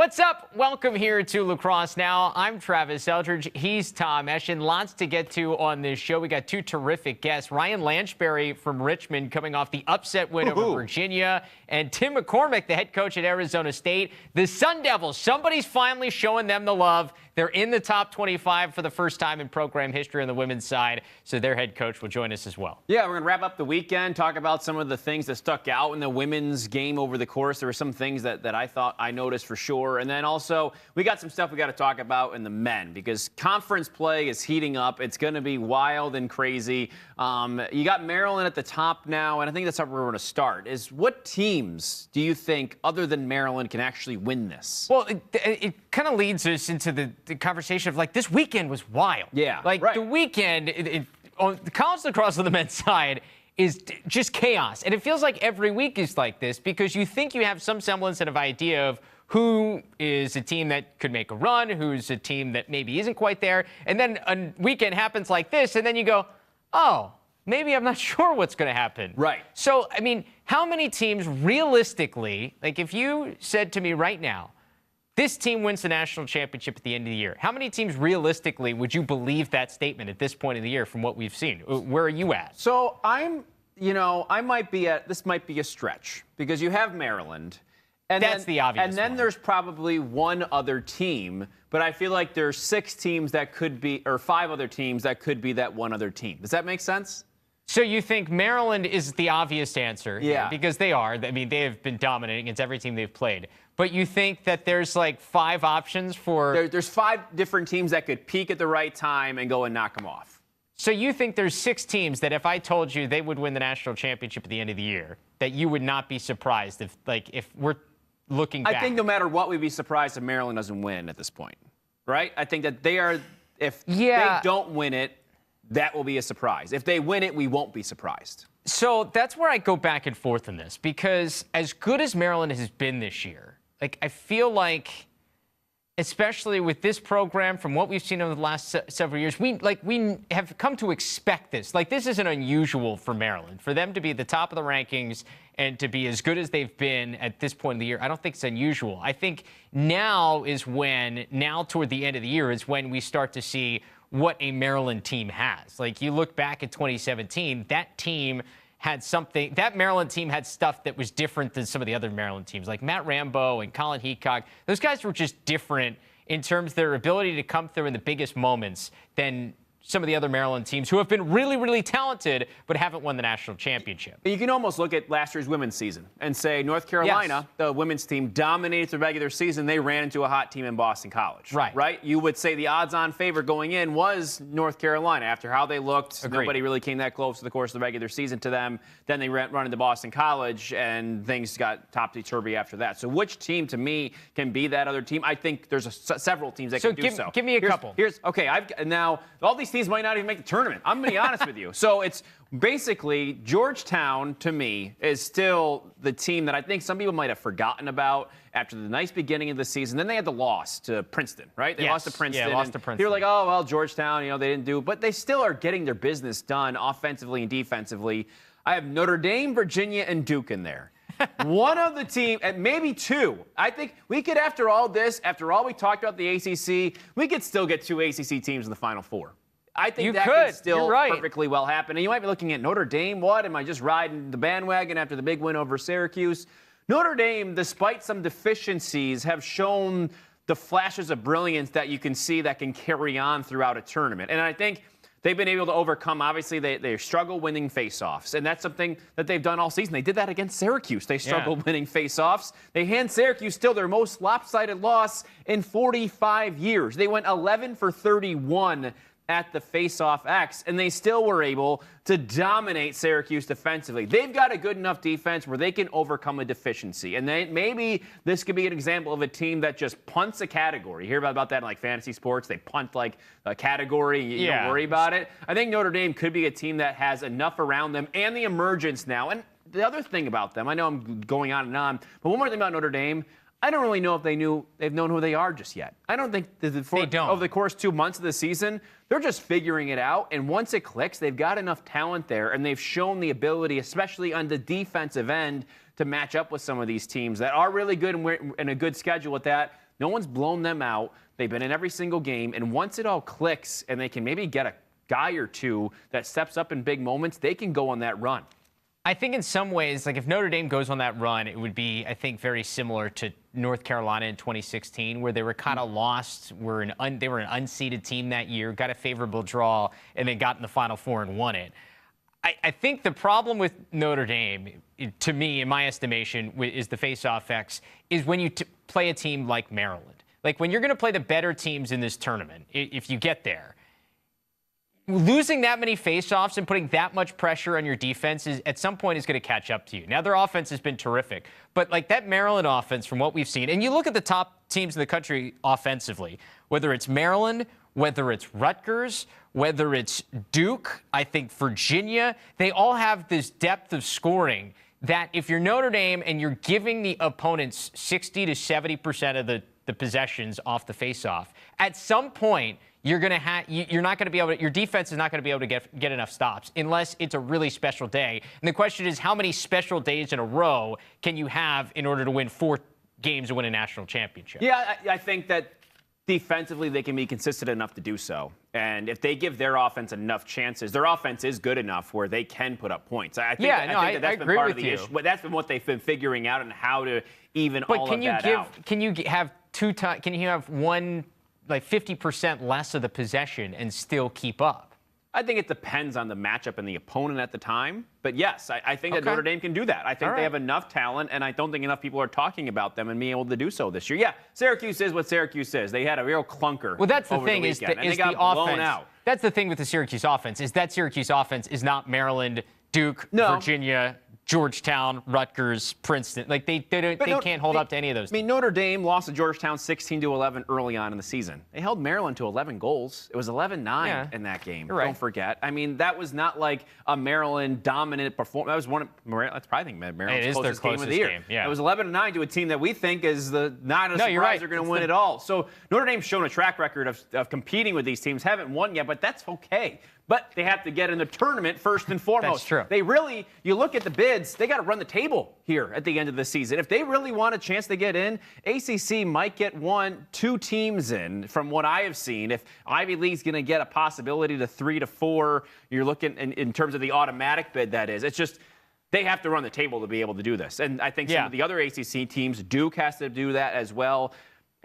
What's up? Welcome here to Lacrosse Now. I'm Travis Eldridge. He's Tom Eschen. Lots to get to on this show. We got two terrific guests. Ryan Lanchbury from Richmond coming off the upset win over Virginia. And Tim McCormack, the head coach at Arizona State. The Sun Devils, somebody's finally showing them the love. They're in the top 25 for the first time in program history on the women's side. So their head coach will join us as well. Yeah, we're going to wrap up the weekend, talk about some of the things that stuck out in the women's game over the course. There were some things that I thought I noticed for sure. And then also, we got some stuff we got to talk about in the men because conference play is heating up. It's going to be wild and crazy. You got Maryland at the top now, and I think that's how we're going to start. Is what teams do you think, other than Maryland, can actually win this? Well, it kind of leads us into the conversation of, like, this weekend was wild. Yeah, like, right. The weekend, on the college lacrosse on the men's side is just chaos. And it feels like every week is like this because you think you have some semblance of idea of who is a team that could make a run, who's a team that maybe isn't quite there. And then a weekend happens like this, and then you go, oh, maybe I'm not sure what's going to happen. Right. So, I mean, how many teams realistically, like if you said to me right now, this team wins the national championship at the end of the year, how many teams realistically would you believe that statement at this point in the year from what we've seen? Where are you at? So I might be this might be a stretch because you have Maryland. And that's the obvious And then one. There's probably one other team, but I feel like there's 6 teams that could be, or 5 other teams that could be that one other team. Does that make sense? So you think Maryland is the obvious answer? Yeah. Because they are. I mean, they have been dominating against every team they've played. But you think that there's like 5 options for... There's 5 different teams that could peak at the right time and go and knock them off. So you think there's 6 teams that if I told you they would win the national championship at the end of the year, that you would not be surprised if we're looking back? I think no matter what, we'd be surprised if Maryland doesn't win at this point, right? I think that they are, if they don't win it, that will be a surprise. If they win it, we won't be surprised. So that's where I go back and forth in this, because as good as Maryland has been this year, like I feel like, especially with this program, from what we've seen over the last several years, we have come to expect this. Like, this isn't unusual for Maryland. For them to be at the top of the rankings and to be as good as they've been at this point in the year, I don't think it's unusual. I think now toward the end of the year is when we start to see what a Maryland team has. Like, you look back at 2017, that Maryland team had stuff that was different than some of the other Maryland teams, like Matt Rambo and Colin Heacock. Those guys were just different in terms of their ability to come through in the biggest moments than some of the other Maryland teams who have been really, really talented but haven't won the national championship. You can almost look at last year's women's season and say North Carolina, the women's team, dominated the regular season. They ran into a hot team in Boston College. Right? You would say the odds-on favorite going in was North Carolina. After how they looked, nobody really came that close to the course of the regular season to them. Then they run into Boston College, and things got topsy-turvy after that. So which team, to me, can be that other team? I think there's several teams that can do so. Give me a couple. Now, all these teams might not even make the tournament. I'm going to be honest with you. So it's basically Georgetown, to me, is still the team that I think some people might have forgotten about after the nice beginning of the season. Then they had the loss to Princeton, right? They lost to Princeton. Yeah, lost to Princeton. They were like, oh, well, Georgetown, they didn't do. But they still are getting their business done offensively and defensively. I have Notre Dame, Virginia, and Duke in there. One of the team, and maybe 2. I think we could, after all we talked about the ACC, we could still get 2 ACC teams in the Final Four. I think that could still perfectly well happen. And you might be looking at Notre Dame. What? Am I just riding the bandwagon after the big win over Syracuse? Notre Dame, despite some deficiencies, have shown the flashes of brilliance that you can see that can carry on throughout a tournament. And I think they've been able to overcome. Obviously, they struggle winning faceoffs, and that's something that they've done all season. They did that against Syracuse. They struggled winning faceoffs. They hand Syracuse still their most lopsided loss in 45 years. They went 11 for 31 at the face-off X, and they still were able to dominate Syracuse defensively. They've got a good enough defense where they can overcome a deficiency, and maybe this could be an example of a team that just punts a category. You hear about that in like fantasy sports. They punt like a category, you don't worry about it. I think Notre Dame could be a team that has enough around them and the emergence now. And the other thing about them, I know I'm going on and on, but one more thing about Notre Dame, I don't really know if they've known who they are just yet. I don't think over the course 2 months of the season, they're just figuring it out. And once it clicks, they've got enough talent there, and they've shown the ability, especially on the defensive end, to match up with some of these teams that are really good and in a good schedule with that. No one's blown them out. They've been in every single game. And once it all clicks and they can maybe get a guy or two that steps up in big moments, they can go on that run. I think in some ways, like if Notre Dame goes on that run, it would be, I think, very similar to North Carolina in 2016, where they were kind of lost. They were an unseeded team that year, got a favorable draw, and then got in the Final Four and won it. I think the problem with Notre Dame, to me, in my estimation, is the face-off X, is when you play a team like Maryland. Like when you're going to play the better teams in this tournament, if you get there, losing that many face-offs and putting that much pressure on your defense at some point is going to catch up to you. Now, their offense has been terrific, but like that Maryland offense, from what we've seen, and you look at the top teams in the country offensively, whether it's Maryland, whether it's Rutgers, whether it's Duke, I think Virginia, they all have this depth of scoring that if you're Notre Dame and you're giving the opponents 60 to 70% of the possessions off the face-off, at some point you're not going to be able to, your defense is not going to be able to get enough stops unless it's a really special day. And the question is, how many special days in a row can you have in order to win 4 games and win a national championship? Yeah, I think that defensively they can be consistent enough to do so. And if they give their offense enough chances, their offense is good enough where they can put up points. I think that's been part of the issue. But that's been what they've been figuring out and how to even all of that out. Can you have can you have one, like 50% less of the possession and still keep up? I think it depends on the matchup and the opponent at the time. But yes, I think that Notre Dame can do that. I think they have enough talent, and I don't think enough people are talking about them and being able to do so this year. Yeah, Syracuse is what Syracuse is. They had a real clunker. Well, that's the thing, is they got blown out. That's the thing with the Syracuse offense, is that Syracuse offense is not Maryland, Duke, Virginia, Georgetown, Rutgers, Princeton. Like they can't hold up to any of those. I mean, Notre Dame lost to Georgetown 16-11 early on in the season. They held Maryland to 11 goals. It was 11-9 in that game. Right. Don't forget. I mean, that was not like a Maryland dominant performance. That was one of Maryland's closest game of the year. Yeah. It was 11-9 to a team that we think is not a surprise they're going to win it all. So Notre Dame's shown a track record of competing with these teams. Haven't won yet, but that's okay. But they have to get in the tournament first and foremost. That's true. They really, you look at the bids, they got to run the table here at the end of the season. If they really want a chance to get in, ACC might get 1-2 teams in from what I have seen. If Ivy League's going to get a possibility to 3 to 4, you're looking in terms of the automatic bid, that is. It's just they have to run the table to be able to do this. And I think some of the other ACC teams, Duke has to do that as well.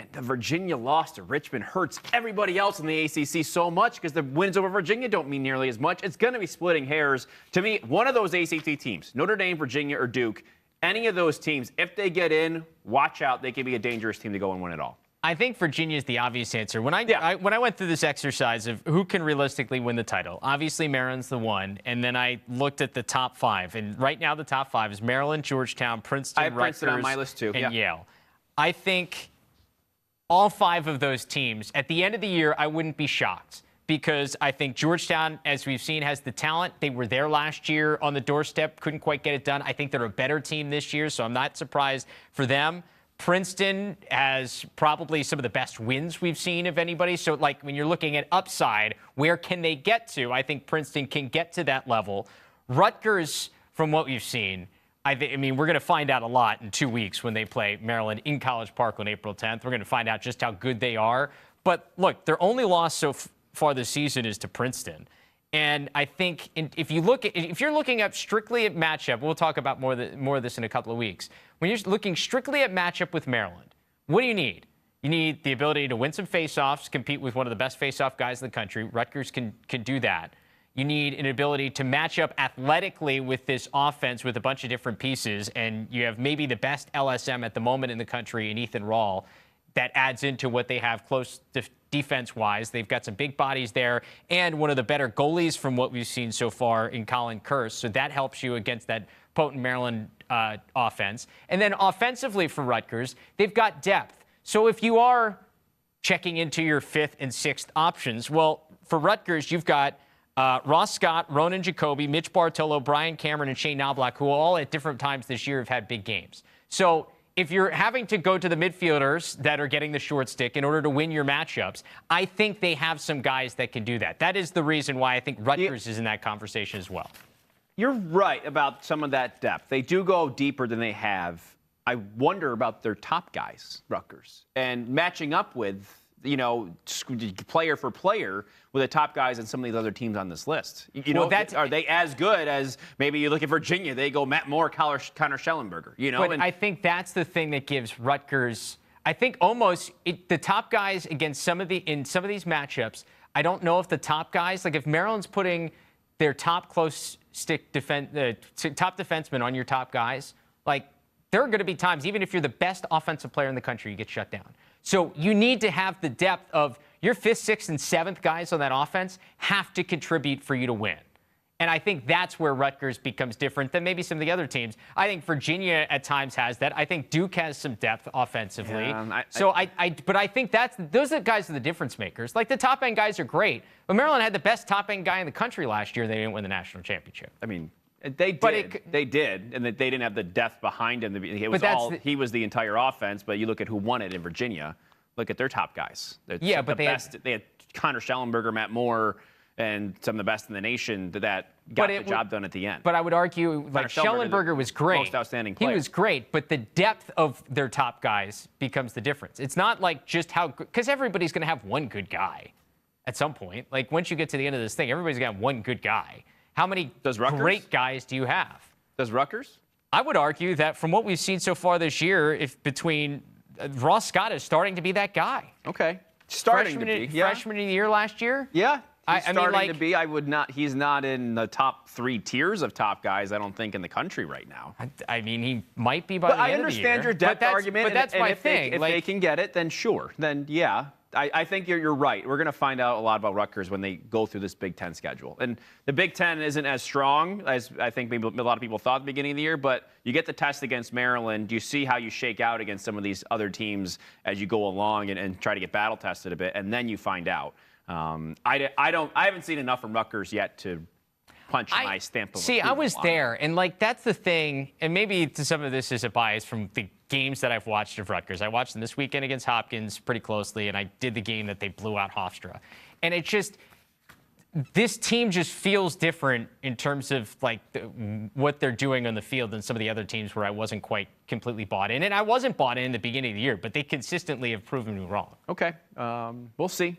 And the Virginia loss to Richmond hurts everybody else in the ACC so much because the wins over Virginia don't mean nearly as much. It's going to be splitting hairs. To me, one of those ACC teams, Notre Dame, Virginia, or Duke, any of those teams, if they get in, watch out. They can be a dangerous team to go and win it all. I think Virginia is the obvious answer. When I went through this exercise of who can realistically win the title, obviously Maryland's the one, and then I looked at the top 5. And right now the top 5 is Maryland, Georgetown, Princeton, I have Rutgers, Princeton on my list too. And Yale. I think all 5 of those teams, at the end of the year, I wouldn't be shocked because I think Georgetown, as we've seen, has the talent. They were there last year on the doorstep, couldn't quite get it done. I think they're a better team this year, so I'm not surprised for them. Princeton has probably some of the best wins we've seen of anybody. So, like, when you're looking at upside, where can they get to? I think Princeton can get to that level. Rutgers, from what we've seen, I mean, we're going to find out a lot in 2 weeks when they play Maryland in College Park on April 10th. We're going to find out just how good they are. But look, their only loss so far this season is to Princeton. And I think if you're looking up strictly at matchup, we'll talk about more of this in a couple of weeks. When you're looking strictly at matchup with Maryland, what do you need? You need the ability to win some faceoffs, compete with one of the best faceoff guys in the country. Rutgers can do that. You need an ability to match up athletically with this offense with a bunch of different pieces, and you have maybe the best LSM at the moment in the country in Ethan Rawl. That adds into what they have close to defense-wise. They've got some big bodies there, and one of the better goalies from what we've seen so far in Colin Kurse, so that helps you against that potent Maryland offense. And then offensively for Rutgers, they've got depth. So if you are checking into your 5th and 6th options, well, for Rutgers, you've got Ross Scott, Ronan Jacoby, Mitch Bartolo, Brian Cameron, and Shane Knobloch, who all at different times this year have had big games. So if you're having to go to the midfielders that are getting the short stick in order to win your matchups, I think they have some guys that can do that. That is the reason why I think Rutgers is in that conversation as well. You're right about some of that depth. They do go deeper than they have. I wonder about their top guys, Rutgers, and matching up with, player for player with the top guys and some of these other teams on this list. Are they as good as maybe you look at Virginia? They go Matt Moore, Connor Schellenberger. But I think that's the thing that gives Rutgers. I think almost the top guys against in some of these matchups. I don't know if the top guys, like if Maryland's putting their top close stick top defenseman on your top guys, like there are going to be times, even if you're the best offensive player in the country, you get shut down. So you need to have the depth of your 5th, 6th, and 7th guys on that offense have to contribute for you to win. And I think that's where Rutgers becomes different than maybe some of the other teams. I think Virginia at times has that. I think Duke has some depth offensively. Yeah, but I think those are the guys are the difference makers. Like the top end guys are great, but Maryland had the best top end guy in the country last year. They didn't win the national championship. I mean, they did, and that they didn't have the depth behind him. He was the entire offense. But you look at who won it in Virginia. Look at their top guys. They had Connor Schellenberger, Matt Moore, and some of the best in the nation that got the job done at the end. But I would argue, like Schellenberger was great. Most outstanding player. He was great, but the depth of their top guys becomes the difference. It's not like just how good, because everybody's going to have one good guy at some point. Like once you get to the end of this thing, everybody's going to have one good guy. How many great guys do you have? Does Rutgers? I would argue that from what we've seen so far this year, if between Ross Scott is starting to be that guy. Okay. Freshman of the year last year? Yeah. I would not. He's not in the top 3 tiers of top guys, I don't think, in the country right now. I mean, he might be by the end of the year. I understand your depth argument. But that's my thing. If they can get it, then sure. Then, yeah. I think you're right. We're going to find out a lot about Rutgers when they go through this Big Ten schedule. And the Big Ten isn't as strong as I think maybe a lot of people thought at the beginning of the year, but you get the test against Maryland. You see how you shake out against some of these other teams as you go along and try to get battle tested a bit, and then you find out. I haven't seen enough from Rutgers yet to punch my stamp of approval. See, I was there, and like that's the thing, and maybe some of this is a bias from the games that I've watched of Rutgers. I watched them this weekend against Hopkins pretty closely, and I did the game that they blew out Hofstra. And it just, this team just feels different in terms of like what they're doing on the field than some of the other teams where I wasn't quite completely bought in. And I wasn't bought in the beginning of the year, but they consistently have proven me wrong. Okay, we'll see.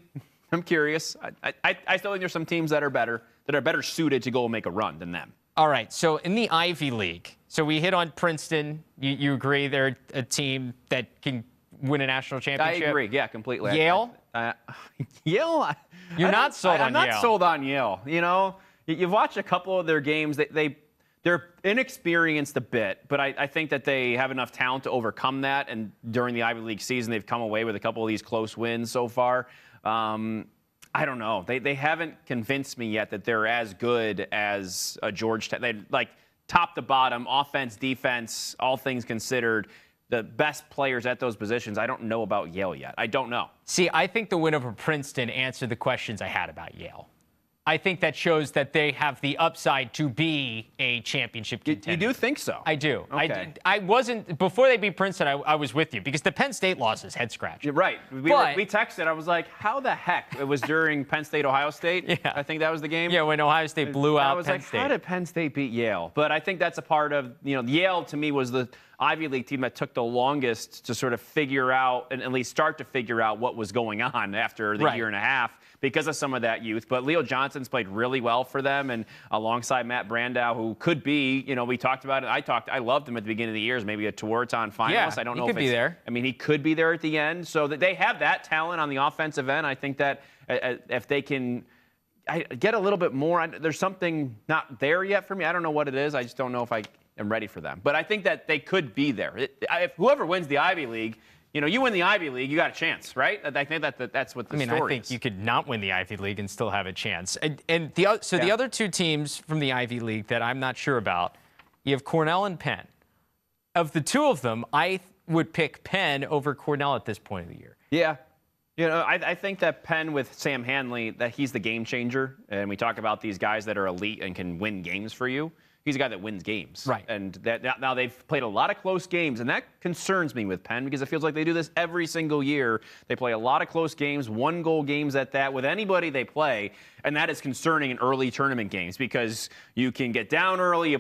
I'm curious. I still think there's some teams that are better suited to go make a run than them. All right, so in the Ivy League, so we hit on Princeton. You agree they're a team that can win a national championship? I agree, yeah, completely. Yale? Yale? You're not sold on Yale. I'm not sold on Yale. You've watched a couple of their games. They're inexperienced a bit, but I think that they have enough talent to overcome that. And during the Ivy League season, they've come away with a couple of these close wins so far. I don't know. They haven't convinced me yet that they're as good as a Georgetown. They like top to bottom, offense, defense, all things considered, the best players at those positions. I don't know about Yale yet. I don't know. See, I think the win over Princeton answered the questions I had about Yale. I think that shows that they have the upside to be a championship contender. You do think so? I do. Okay. I wasn't, before they beat Princeton, I was with you because the Penn State loss is head scratch. You're right. We texted. I was like, how the heck? It was during Penn State, Ohio State. Yeah. I think that was the game. Yeah, when Ohio State blew out Penn State. I was like, how did Penn State beat Yale? But I think that's a part of, Yale to me was the Ivy League team that took the longest to sort of figure out and at least start to figure out what was going on after the year and a half because of some of that youth. But Leo Johnson's played really well for them, and alongside Matt Brandow, who could be, we talked about it. I loved him at the beginning of the year as maybe a Tewaaraton finalist. Yeah, I don't know he could be there. I mean, he could be there at the end. So that they have that talent on the offensive end. I think that if they can get a little bit more, there's something not there yet for me. I don't know what it is. I just don't know if I am ready for them. But I think that they could be there. If whoever wins the Ivy League, you win the Ivy League, you got a chance, right? I think that's what the story is. I think you could not win the Ivy League and still have a chance. The other two teams from the Ivy League that I'm not sure about, you have Cornell and Penn. Of the two of them, I would pick Penn over Cornell at this point of the year. Yeah. I think that Penn with Sam Hanley, that he's the game changer. And we talk about these guys that are elite and can win games for you. He's a guy that wins games. Right. And that now they've played a lot of close games, and that concerns me with Penn because it feels like they do this every single year. They play a lot of close games, one-goal games at that, with anybody they play, and that is concerning in early tournament games because you can get down early,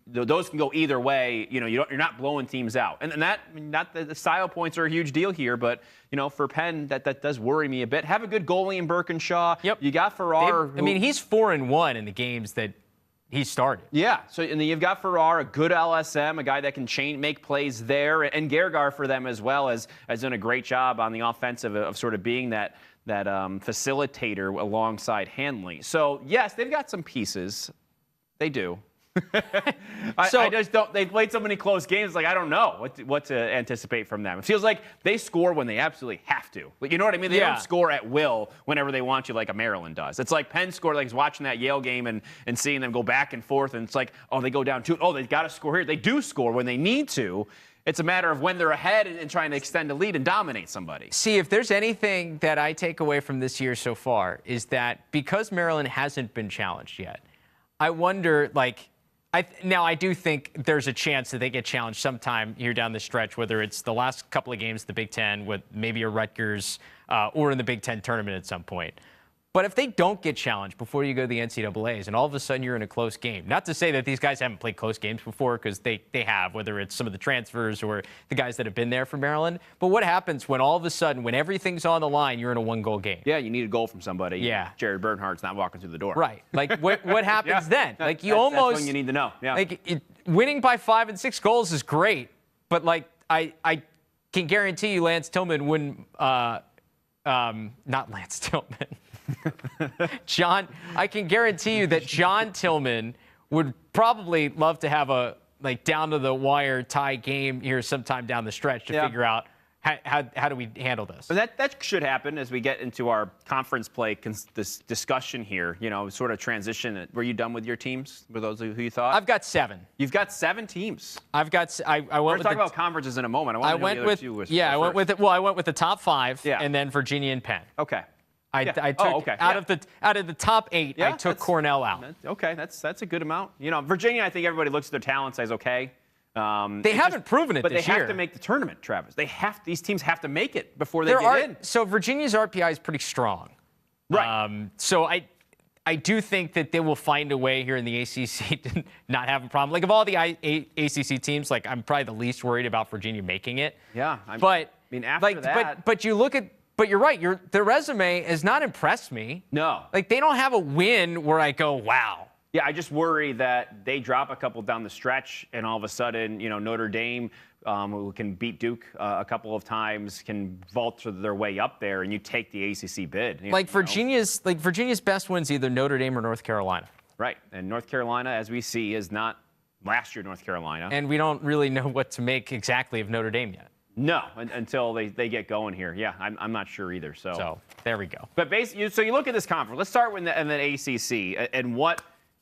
those can go either way. You're not blowing teams out. And that, not the style points are a huge deal here, but, for Penn, that does worry me a bit. Have a good goalie in Birkinshaw. Yep. You got Farrar. He's 4-1 in the games that he started. Yeah, and then you've got Farrar, a good LSM, a guy that can make plays there, and Gergar for them as well has done a great job on the offensive of sort of being that facilitator alongside Hanley. So, yes, they've got some pieces. They do. I just don't. They played so many close games. Like I don't know what to anticipate from them. It feels like they score when they absolutely have to. Like, you know what I mean? They don't score at will whenever they want you, like a Maryland does. It's like Penn scored. Like watching that Yale game and seeing them go back and forth, and it's like, oh, they go down 2. Oh, they've got to score here. They do score when they need to. It's a matter of when they're ahead and trying to extend a lead and dominate somebody. See, if there's anything that I take away from this year so far is that because Maryland hasn't been challenged yet, I wonder, like. I do think there's a chance that they get challenged sometime here down the stretch, whether it's the last couple of games of the Big Ten with maybe a Rutgers or in the Big Ten tournament at some point. But if they don't get challenged before you go to the NCAAs and all of a sudden you're in a close game, not to say that these guys haven't played close games before because they have, whether it's some of the transfers or the guys that have been there for Maryland. But what happens when all of a sudden, when everything's on the line, you're in a one-goal game? Yeah, you need a goal from somebody. Yeah. Jared Bernhardt's not walking through the door. Right. Like, what happens then? Like, you that's almost. what you need to know. Yeah. Like, winning by 5 and 6 goals is great, but, like, I can guarantee you Lance Tillman wouldn't. Not Lance Tillman. I can guarantee you that John Tillman would probably love to have a down to the wire tie game here sometime down the stretch to figure out how do we handle this. And that should happen as we get into our conference play this discussion here. Sort of transition. Were you done with your teams? Were those who you thought? I've got 7. You've got 7 teams. I've got. I went. We're with talking about conferences in a moment. I went with I went with it. Well, I went with the top 5, and then Virginia and Penn. Okay. I took out of the top 8. I took Cornell out. Okay, that's a good amount. Virginia. I think everybody looks at their talent, says okay. They haven't proven it but this year. But they have to make the tournament, Travis. These teams have to make it before they get in. So Virginia's RPI is pretty strong. Right. So I do think that they will find a way here in the ACC to not have a problem. Like, of all the ACC teams, like, I'm probably the least worried about Virginia making it. Yeah. But you look at. But you're right. Their resume has not impressed me. No. Like, they don't have a win where I go, wow. Yeah, I just worry that they drop a couple down the stretch, and all of a sudden, Notre Dame, who can beat Duke a couple of times, can vault their way up there, and you take the ACC bid. Virginia's best win's either Notre Dame or North Carolina. Right, and North Carolina, as we see, is not last year North Carolina. And we don't really know what to make exactly of Notre Dame yet. No, until they get going here. Yeah, I'm not sure either. So there we go. But basically, so you look at this conference. Let's start with the ACC and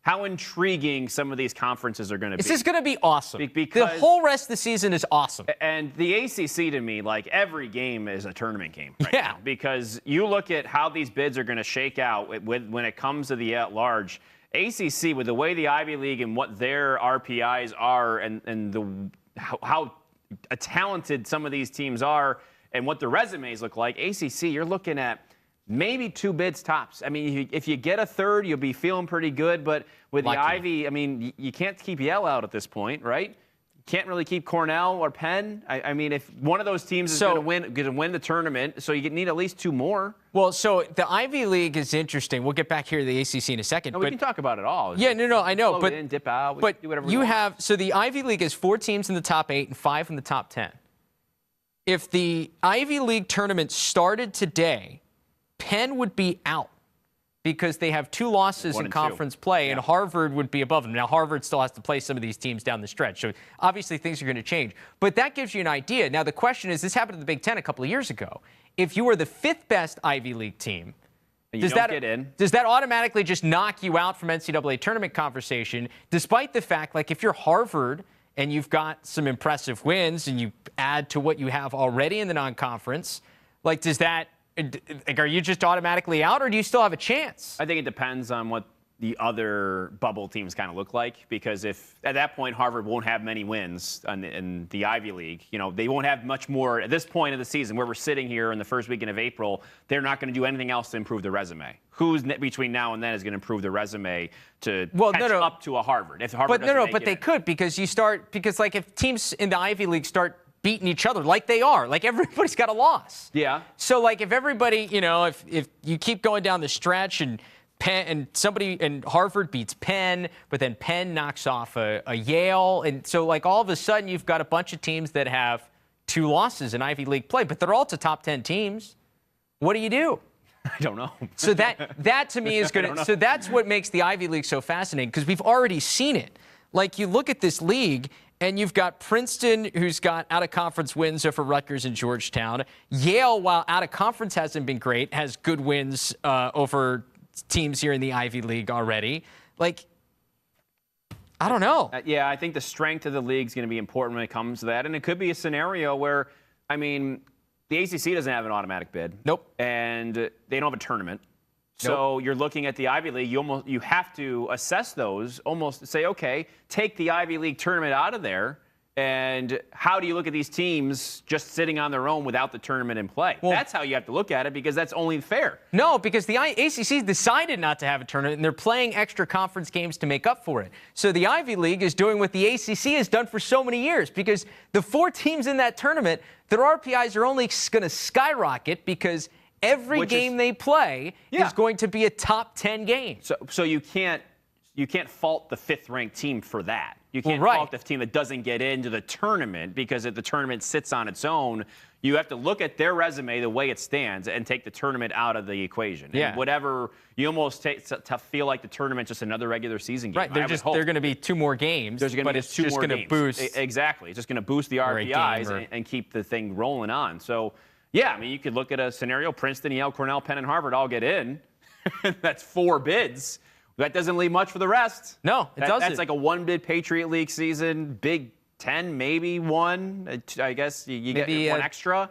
how intriguing some of these conferences are going to be. This is going to be awesome. Because the whole rest of the season is awesome. And the ACC, to me, like every game is a tournament game right yeah. now. Because you look at how these bids are going to shake out when it comes to the at-large. ACC, with the way the Ivy League and what their RPIs are and how talented some of these teams are and what the resumes look like, ACC, you're looking at maybe 2 bids tops. I mean, if you get a third, you'll be feeling pretty good. But with the Ivy, I mean, you can't keep Yale out at this point, right? You can't really keep Cornell or Penn. I mean, if one of those teams is going to win the tournament, so you need at least 2 more. Well, so the Ivy League is interesting. We'll get back here to the ACC in a second. No, we can talk about it all. Yeah, no, I know. But dip out. But do whatever you have, so the Ivy League is 4 teams in the top 8 and 5 in the top 10. If the Ivy League tournament started today, Penn would be out because they have 2 losses in conference play, and Harvard would be above them. Now, Harvard still has to play some of these teams down the stretch, so obviously things are going to change. But that gives you an idea. Now, the question is, this happened to the Big Ten a couple of years ago. If you were the 5th best Ivy League team, does that automatically just knock you out from NCAA tournament conversation, despite the fact, like, if you're Harvard and you've got some impressive wins and you add to what you have already in the non-conference, are you just automatically out, or do you still have a chance? I think it depends on what the other bubble teams kind of look like, because if at that point Harvard won't have many wins in the Ivy League, they won't have much more at this point of the season where we're sitting here in the first weekend of April. They're not going to do anything else to improve their resume. Who's between now and then is going to improve their resume to catch up to a Harvard? If Harvard but they could, because like if teams in the Ivy League start beating each other like they are, like everybody's got a loss. Yeah. So like if everybody, if you keep going down the stretch and Harvard beats Penn, but then Penn knocks off a Yale. And so, like, all of a sudden, you've got a bunch of teams that have 2 losses in Ivy League play, but they're all to top 10 teams. What do you do? I don't know. So that to me is good. So that's what makes the Ivy League so fascinating, because we've already seen it. Like, you look at this league, and you've got Princeton, who's got out-of-conference wins over Rutgers and Georgetown. Yale, while out-of-conference hasn't been great, has good wins over teams here in the Ivy League already. Like, I don't know. Yeah, I think the strength of the league is going to be important when it comes to that. And it could be a scenario where, the ACC doesn't have an automatic bid. Nope. And they don't have a tournament. So you're looking at the Ivy League. You have to assess those, almost say, okay, take the Ivy League tournament out of there. And how do you look at these teams just sitting on their own without the tournament in play? Well, that's how you have to look at it, because that's only fair. No, because the ACC decided not to have a tournament, and they're playing extra conference games to make up for it. So the Ivy League is doing what the ACC has done for so many years, because the 4 teams in that tournament, their RPIs are only going to skyrocket because every game they play is going to be a top 10 game. So you can't fault the 5th-ranked team for that. You can't fault the team that doesn't get into the tournament, because if the tournament sits on its own, you have to look at their resume the way it stands and take the tournament out of the equation. Yeah. And whatever you almost take to feel like the tournament's just another regular season game. Right. They're going to be 2 more games. There's going to be it's 2 just more going to boost. Exactly. It's just going to boost the RPIs and keep the thing rolling on. So, yeah, you could look at a scenario: Princeton, Yale, Cornell, Penn, and Harvard all get in. That's 4 bids. That doesn't leave much for the rest. No, it doesn't. That's like a 1-bid Patriot League season. Big Ten, maybe 1. I guess you get 1 extra.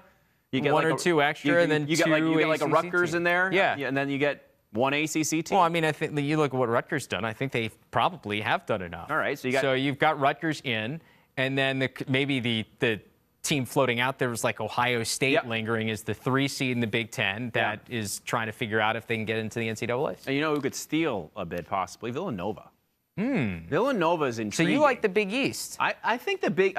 You get 1 or 2 extra, and then you 2 get like a Rutgers team in there. Yeah. And then you get 1 ACC team. Well, I think you look at what Rutgers done. I think they probably have done enough. All right, so you've got Rutgers in, and then maybe the team floating out there was like Ohio State lingering as the 3 seed in the Big Ten that is trying to figure out if they can get into the NCAA. And you know who could steal a bid possibly? Villanova. Villanova is intriguing. So you like the Big East? I think the big.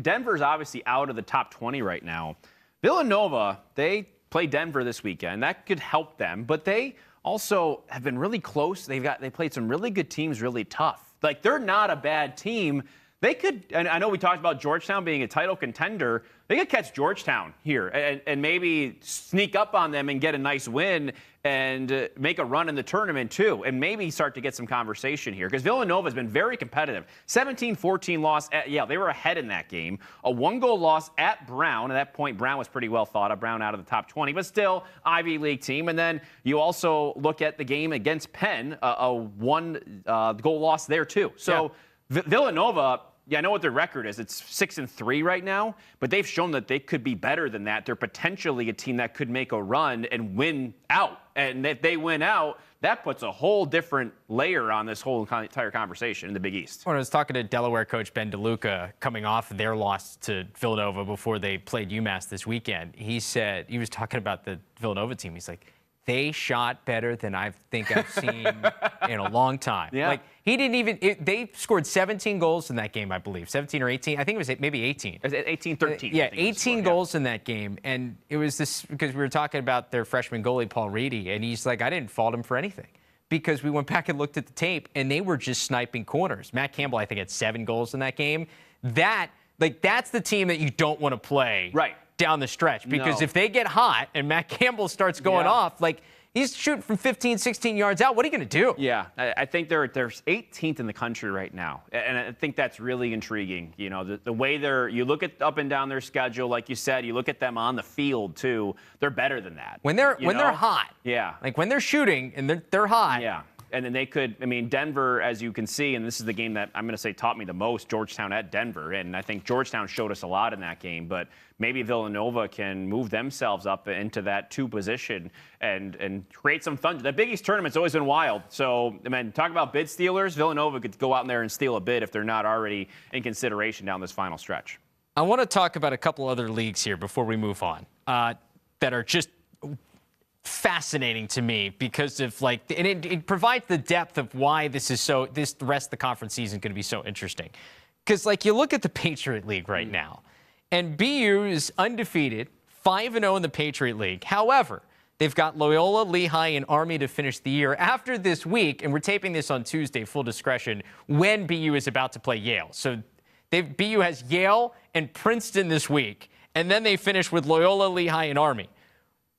Denver's obviously out of the top 20 right now. Villanova, they play Denver this weekend. That could help them, but they also have been really close. They played some really good teams, really tough. Like, they're not a bad team. They could, and I know we talked about Georgetown being a title contender. They could catch Georgetown here and maybe sneak up on them and get a nice win and make a run in the tournament too, and maybe start to get some conversation here, because Villanova has been very competitive. 17-14 loss at Yale. They were ahead in that game. A 1-goal loss at Brown. At that point, Brown was pretty well thought of. Brown out of the top 20, but still Ivy League team. And then you also look at the game against Penn, a 1-goal loss there too. So Villanova, I know what their record is. It's 6-3 right now, but they've shown that they could be better than that. They're potentially a team that could make a run and win out. And if they win out, that puts a whole different layer on this whole entire conversation in the Big East. When I was talking to Delaware coach Ben DeLuca coming off their loss to Villanova before they played UMass this weekend, he said, he was talking about the Villanova team. He's like, they shot better than I think I've seen in a long time. Yeah. Like, he didn't even they scored 17 goals in that game, I believe. 17 or 18. I think it was maybe 18. 18-13. Yeah, 18 goals in that game. And it was this, because we were talking about their freshman goalie, Paul Reedy, and he's like, I didn't fault him for anything, because we went back and looked at the tape, and they were just sniping corners. Matt Campbell, I think, had 7 goals in that game. That's the team that you don't want to play down the stretch, because if they get hot and Matt Campbell starts going off, like, he's shooting from 15, 16 yards out. What are you going to do? Yeah, I think they're 18th in the country right now, and I think that's really intriguing. You know, the way you look at up and down their schedule, like you said, you look at them on the field too. They're better than that when they're hot. Yeah, like when they're shooting and they're hot. Yeah. And then they could, I mean, Denver, as you can see, and this is the game that I'm going to say taught me the most, Georgetown at Denver. And I think Georgetown showed us a lot in that game. But maybe Villanova can move themselves up into that 2 position and create some thunder. The Big East tournament's always been wild. So, I mean, talk about bid stealers. Villanova could go out there and steal a bid if they're not already in consideration down this final stretch. I want to talk about a couple other leagues here before we move on that are just fascinating to me because of and it provides the depth of why the rest of the conference season is going to be so interesting. Because you look at the Patriot League right now, and BU is undefeated, 5-0 in the Patriot League. However, they've got Loyola, Lehigh, and Army to finish the year after this week, and we're taping this on Tuesday, full discretion, when BU is about to play Yale. So BU has Yale and Princeton this week, and then they finish with Loyola, Lehigh, and Army.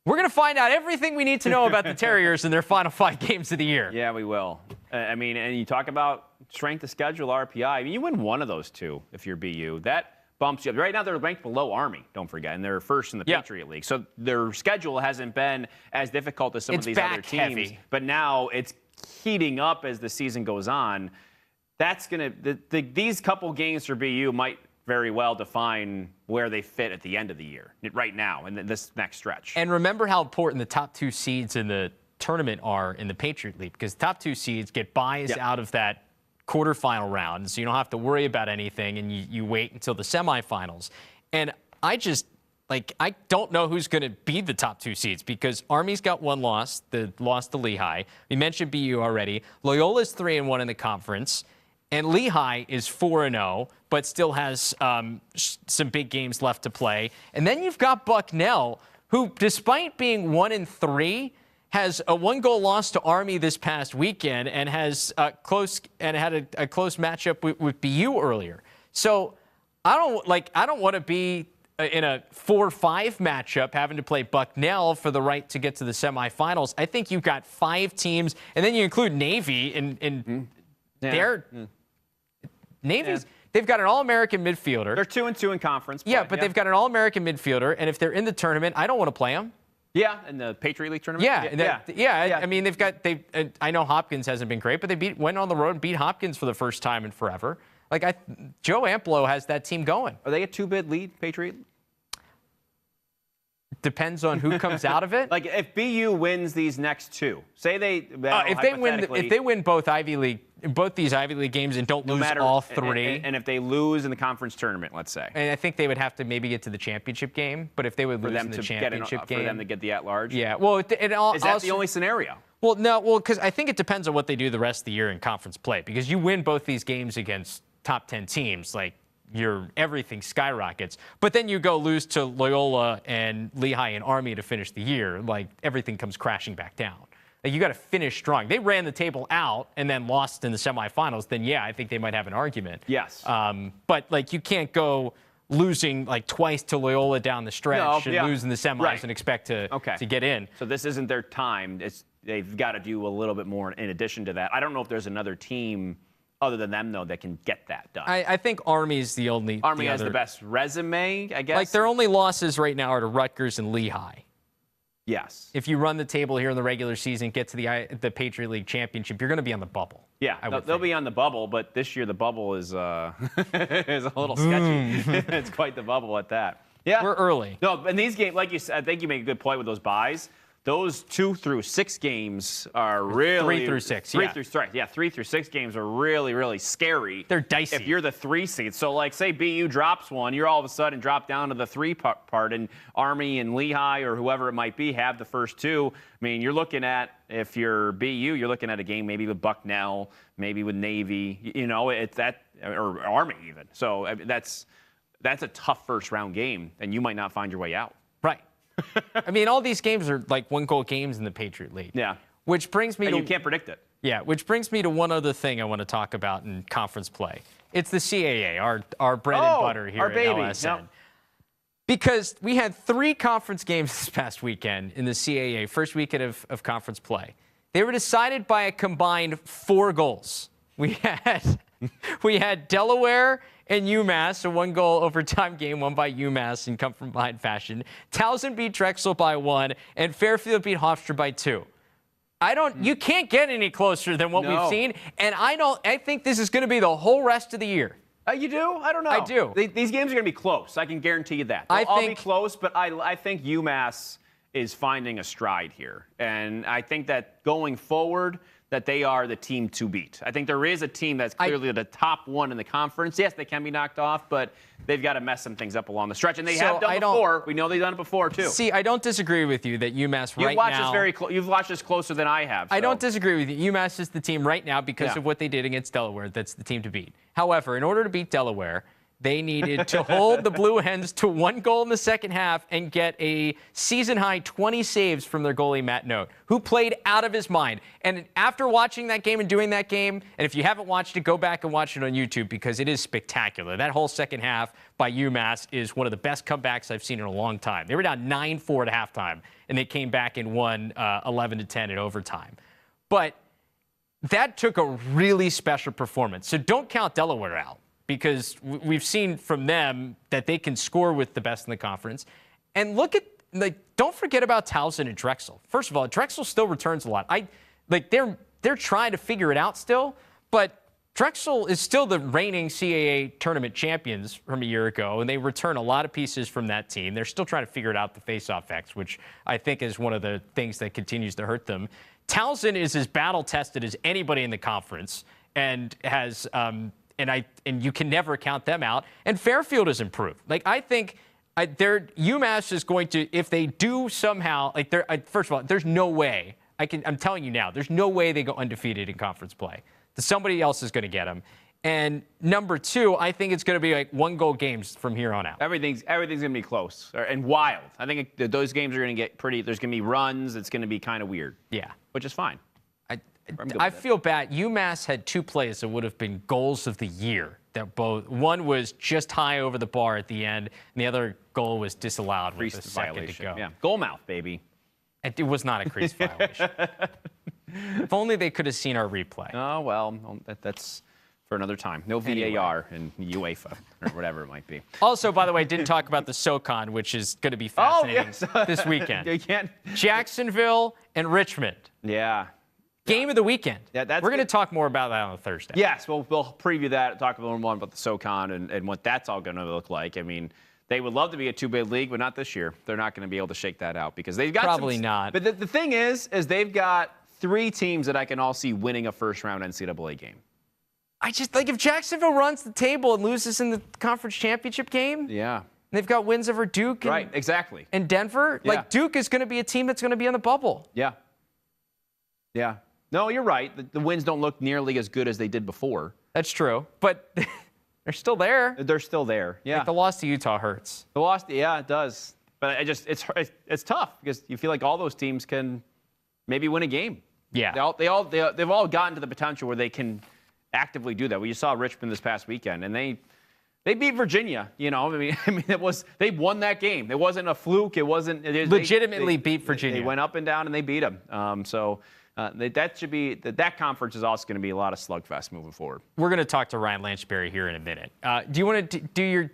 We're going to find out everything we need to know about the Terriers in their final 5 games of the year. Yeah, we will. I mean, and you talk about strength of schedule, RPI. I mean, you win one of those 2 if you're BU. That bumps you up. Right now, they're ranked below Army, don't forget, and they're first in the Patriot League. So their schedule hasn't been as difficult as some of these other teams. Heavy. But now it's heating up as the season goes on. That's going to these couple games for BU might very well define where they fit at the end of the year, right now, in this next stretch. And remember how important the top 2 seeds in the tournament are in the Patriot League, because the top 2 seeds get buys out of that quarterfinal round, so you don't have to worry about anything, and you wait until the semifinals. And I don't know who's going to be the top 2 seeds, because Army's got 1 loss, the loss to Lehigh. We mentioned BU already. Loyola's 3-1 in the conference. And Lehigh is 4-0, but still has some big games left to play. And then you've got Bucknell, who, despite being 1-3, has a 1-goal loss to Army this past weekend and has had a close matchup with BU earlier. So I don't want to be in a 4-5 matchup having to play Bucknell for the right to get to the semifinals. I think you've got 5 teams, and then you include Navy in their. Navy's, they've got an All-American midfielder. They're 2-2 in conference. But they've got an All-American midfielder, and if they're in the tournament, I don't want to play them. Yeah, in the Patriot League tournament. I mean, I know Hopkins hasn't been great, but they went on the road and beat Hopkins for the first time in forever. Joe Amplo has that team going. Are they a 2-bid lead, Patriot? Depends on who comes out of it. If BU wins these next 2, say if they win both these Ivy League games and don't lose all 3, and if they lose in the conference tournament, let's say, and I think they would have to maybe get to the championship game. But if they would lose in the championship game, for them to get the at-large, yeah. Well, is that the only scenario? Well, no. Well, because I think it depends on what they do the rest of the year in conference play. Because you win both these games against top 10 teams, everything skyrockets. But then you go lose to Loyola and Lehigh and Army to finish the year, everything comes crashing back down. You got to finish strong. They ran the table out and then lost in the semifinals. Then I think they might have an argument. Yes. But you can't go losing twice to Loyola down the stretch and lose in the semis and expect to get in. So this isn't their time. They've got to do a little bit more in addition to that. I don't know if there's another team other than them, though, that can get that done. I think Army's the only. Army has the best resume, I guess. Their only losses right now are to Rutgers and Lehigh. Yes. If you run the table here in the regular season, get to the Patriot League Championship, you're going to be on the bubble. Yeah, they'll be on the bubble, but this year the bubble is is a little sketchy. It's quite the bubble at that. Yeah. We're early. No, and these games, like you said, I think you make a good point with those buys. Those 2 through 6 games are really 3 through 6. 3 through 6 games are really, really scary. They're dicey. If you're the 3 seed. So, say BU drops one, you're all of a sudden drop down to the 3 part, and Army and Lehigh or whoever it might be have the first 2. I mean, you're looking at, if you're BU, you're looking at a game maybe with Bucknell, maybe with Navy. It's that, or Army even. So that's a tough first round game, and you might not find your way out. Right. I mean, all these games are 1-goal games in the Patriot League. Yeah. Which brings me and to... you can't predict it. Yeah, which brings me to one other thing I want to talk about in conference play. It's the CAA, our bread and butter here at LSN. Yep. Because we had 3 conference games this past weekend in the CAA, first weekend of conference play. They were decided by a combined 4 goals. We had Delaware and UMass, a 1-goal overtime game won by UMass in come-from-behind fashion. Towson beat Drexel by 1, and Fairfield beat Hofstra by 2. You can't get any closer than what we've seen. And I think this is going to be the whole rest of the year. You do? I don't know. I do. These games are going to be close. I can guarantee you that. They'll all be close, but I think UMass is finding a stride here. And I think that going forward, that they are the team to beat. I think there is a team that's clearly the top one in the conference. Yes, they can be knocked off, but they've got to mess some things up along the stretch. And they have done before. We know they've done it before, too. See, I don't disagree with you that UMass right now... You've watched this closer than I have. So. I don't disagree with you. UMass is the team right now because of what they did against Delaware. That's the team to beat. However, in order to beat Delaware, they needed to hold the Blue Hens to 1 goal in the second half and get a season-high 20 saves from their goalie, Matt Note, who played out of his mind. And after watching that game and doing that game, and if you haven't watched it, go back and watch it on YouTube because it is spectacular. That whole second half by UMass is one of the best comebacks I've seen in a long time. They were down 9-4 at halftime, and they came back and won 11-10 in overtime. But that took a really special performance. So don't count Delaware out, because we've seen from them that they can score with the best in the conference. And don't forget about Towson and Drexel. First of all, Drexel still returns a lot. They're trying to figure it out still, but Drexel is still the reigning CAA tournament champions from a year ago, and they return a lot of pieces from that team. They're still trying to figure it out, the face-off X, which I think is one of the things that continues to hurt them. Towson is as battle-tested as anybody in the conference and has and you can never count them out. And Fairfield has improved. I think UMass is going to, if they do somehow, first of all, there's no way. I'm telling you now, there's no way they go undefeated in conference play. Somebody else is going to get them. And number two, I think it's going to be 1-goal games from here on out. Everything's going to be close and wild. I think those games are going to get pretty. There's going to be runs. It's going to be kind of weird. Yeah, which is fine. I feel bad. UMass had 2 plays that would have been goals of the year. One was just high over the bar at the end, and the other goal was disallowed with a second to go. Yeah, goal mouth, baby. It was not a crease violation. If only they could have seen our replay. Oh, well, that's for another time. No VAR in UEFA or whatever it might be. Also, by the way, didn't talk about the SoCon, which is going to be fascinating this weekend. You can't. Jacksonville and Richmond. Yeah. Game of the weekend. Yeah, we're going to talk more about that on Thursday. Yes, we'll preview that, talk a little more about the SoCon and what that's all going to look like. I mean, they would love to be a 2-bid league, but not this year. They're not going to be able to shake that out because they've got probably not. But the thing is they've got 3 teams that I can all see winning a first-round NCAA game. I just if Jacksonville runs the table and loses in the conference championship game. Yeah. They've got wins over Duke. Right, exactly. And Denver. Yeah. Duke is going to be a team that's going to be on the bubble. Yeah. Yeah. No, you're right. The wins don't look nearly as good as they did before. That's true. But they're still there. They're still there. Yeah. The loss to Utah hurts. The loss, yeah, it does. But it's tough because you feel like all those teams can maybe win a game. Yeah. They've all gotten to the potential where they can actively do that. We just saw Richmond this past weekend, and they beat Virginia. I mean, they won that game. It wasn't a fluke. It wasn't legitimately beat Virginia. They went up and down and they beat them. That conference is also going to be a lot of slugfest moving forward. We're going to talk to Ryan Lanchbury here in a minute. Do you want to do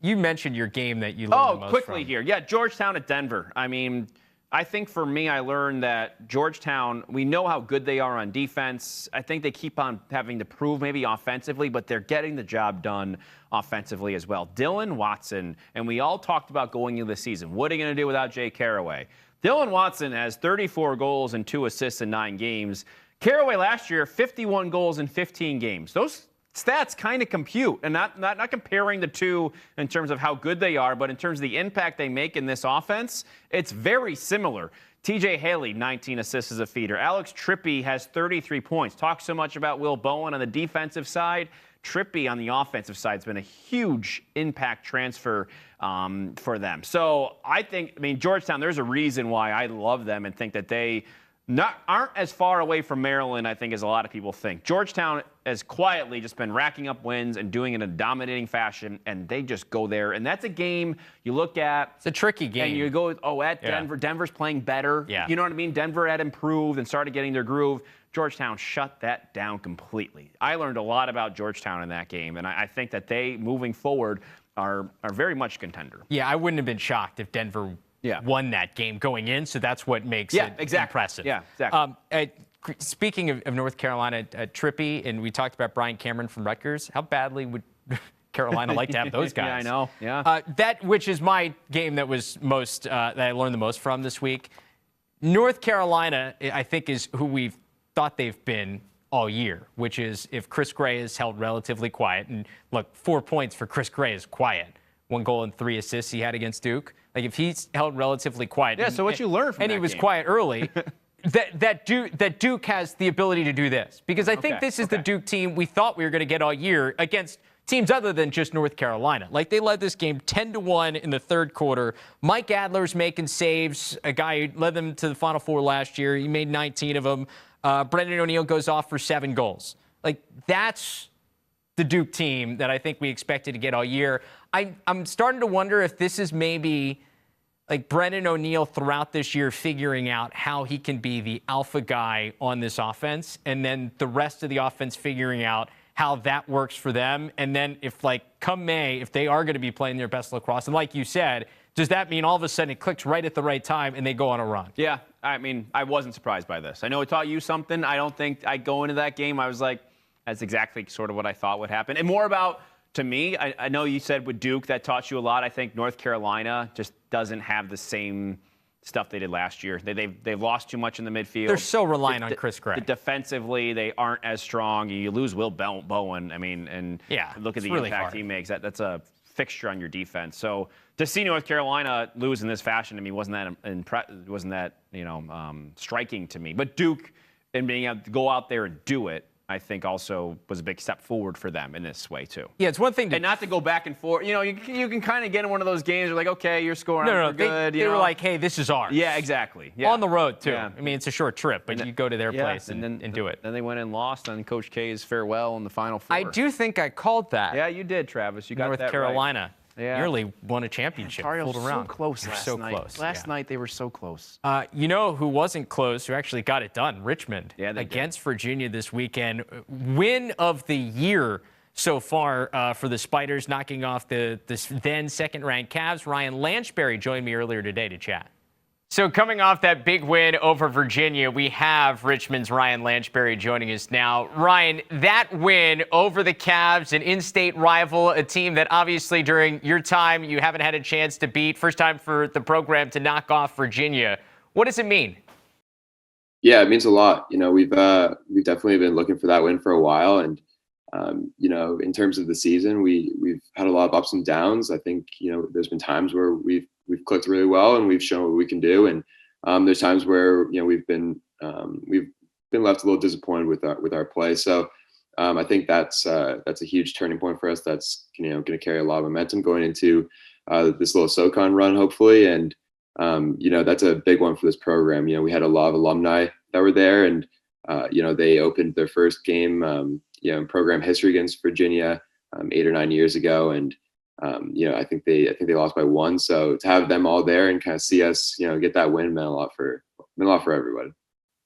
you mentioned your game that you learned the most quickly from. Here. Yeah, Georgetown at Denver. I mean, I think for me, I learned that Georgetown, we know how good they are on defense. I think they keep on having to prove maybe offensively, but they're getting the job done offensively as well. Dylan Watson, and we all talked about going into the season. What are you going to do without Jay Carraway? Dylan Watson has 34 goals and 2 assists in 9 games. Carraway last year, 51 goals in 15 games. Those stats kind of compute, and not comparing the two in terms of how good they are, but in terms of the impact they make in this offense, it's very similar. TJ Haley, 19 assists as a feeder. Alex Trippy has 33 points. Talk so much about Will Bowen on the defensive side. Trippy on the offensive side has been a huge impact transfer for them. So Georgetown, there's a reason why I love them and think that they aren't as far away from Maryland, I think, as a lot of people think. Georgetown has quietly just been racking up wins and doing it in a dominating fashion, and they just go there. And that's a game you look at. It's a tricky game. And you go, at Denver. Yeah. Denver's playing better. Yeah. You know what I mean? Denver had improved and started getting their groove. Georgetown shut that down completely. I learned a lot about Georgetown in that game, and I think that they, moving forward, are very much a contender. Yeah, I wouldn't have been shocked if Denver won that game going in, so that's what makes it impressive. Yeah, exactly. Speaking of North Carolina, Trippy, and we talked about Brian Cameron from Rutgers. How badly would Carolina like to have those guys? Yeah, I know. Yeah. That, which is my game that was most that I learned the most from this week. North Carolina, I think, is who we've thought they've been all year, which is if Chris Gray is held relatively quiet. And look, 4 points for Chris Gray is quiet. 1 goal and 3 assists he had against Duke. Like if he's held relatively quiet. Yeah. So what you learned from and that he was game? quiet early. That Duke has the ability to do this, because I think this is the Duke team we thought we were going to get all year against teams other than just North Carolina. Like they led this game 10-1 in the third quarter. Mike Adler's making saves, a guy who led them to the Final Four last year. He made 19 of them. Brendan O'Neill goes off for 7 goals. Like that's the Duke team that I think we expected to get all year. I'm starting to wonder if this is maybe like Brendan O'Neill throughout this year figuring out how he can be the alpha guy on this offense, and then the rest of the offense figuring out how that works for them. And then if like come May, if they are going to be playing their best lacrosse, and like you said, does that mean all of a sudden it clicks right at the right time and they go on a run? Yeah, I mean, I wasn't surprised by this. I know it taught you something. I don't think I go into that game, I was like, that's exactly sort of what I thought would happen. And more about, to me, I know you said with Duke that taught you a lot. I think North Carolina just doesn't have the same stuff they did last year. They've lost too much in the midfield. They're so reliant on Chris Gray. Defensively, they aren't as strong. You lose Will Bowen. I mean, and look at the really impact he makes. That's a fixture on your defense. So to see North Carolina lose in this fashion, to me, wasn't that striking to me. But Duke and being able to go out there and do it, I think also was a big step forward for them in this way too. Yeah, it's one thing and not to go back and forth. You know, you can kind of get in one of those games where like, okay, you're scoring. No, good. They were like, hey, this is ours. Yeah, exactly. Yeah. On the road too. Yeah. I mean, it's a short trip, but you go to their place and do it. Then they went and lost on Coach K's farewell in the Final Four. I do think I called that. Yeah, you did, Travis. You got North that Carolina. Right. Yeah. Nearly won a championship. Ontario Fooled around. So close last night. Close. Last night they were so close. You know who wasn't close, who actually got it done? Richmond. Yeah, against Virginia this weekend. Win of the year so far for the Spiders, knocking off the then second-ranked Cavs. Ryan Lanchbury joined me earlier today to chat. So coming off that big win over Virginia, we have Richmond's Ryan Lanchbury joining us now. Ryan, that win over the Cavs, an in-state rival, a team that obviously during your time you haven't had a chance to beat, first time for the program to knock off Virginia. What does it mean? Yeah, it means a lot. You know, we've definitely been looking for that win for a while, and you know, in terms of the season, we've had a lot of ups and downs. I think, you know, there's been times where we've clicked really well and we've shown what we can do, and there's times where, you know, we've been left a little disappointed with our play. So I think that's a huge turning point for us. That's, you know, going to carry a lot of momentum going into this little SoCon run, hopefully, and you know, that's a big one for this program. You know, we had a lot of alumni that were there, and you know, they opened their first game you know, in program history against Virginia 8 or 9 years ago, and you know, I think they lost by 1. So to have them all there and kind of see us, you know, get that win meant a lot for everybody.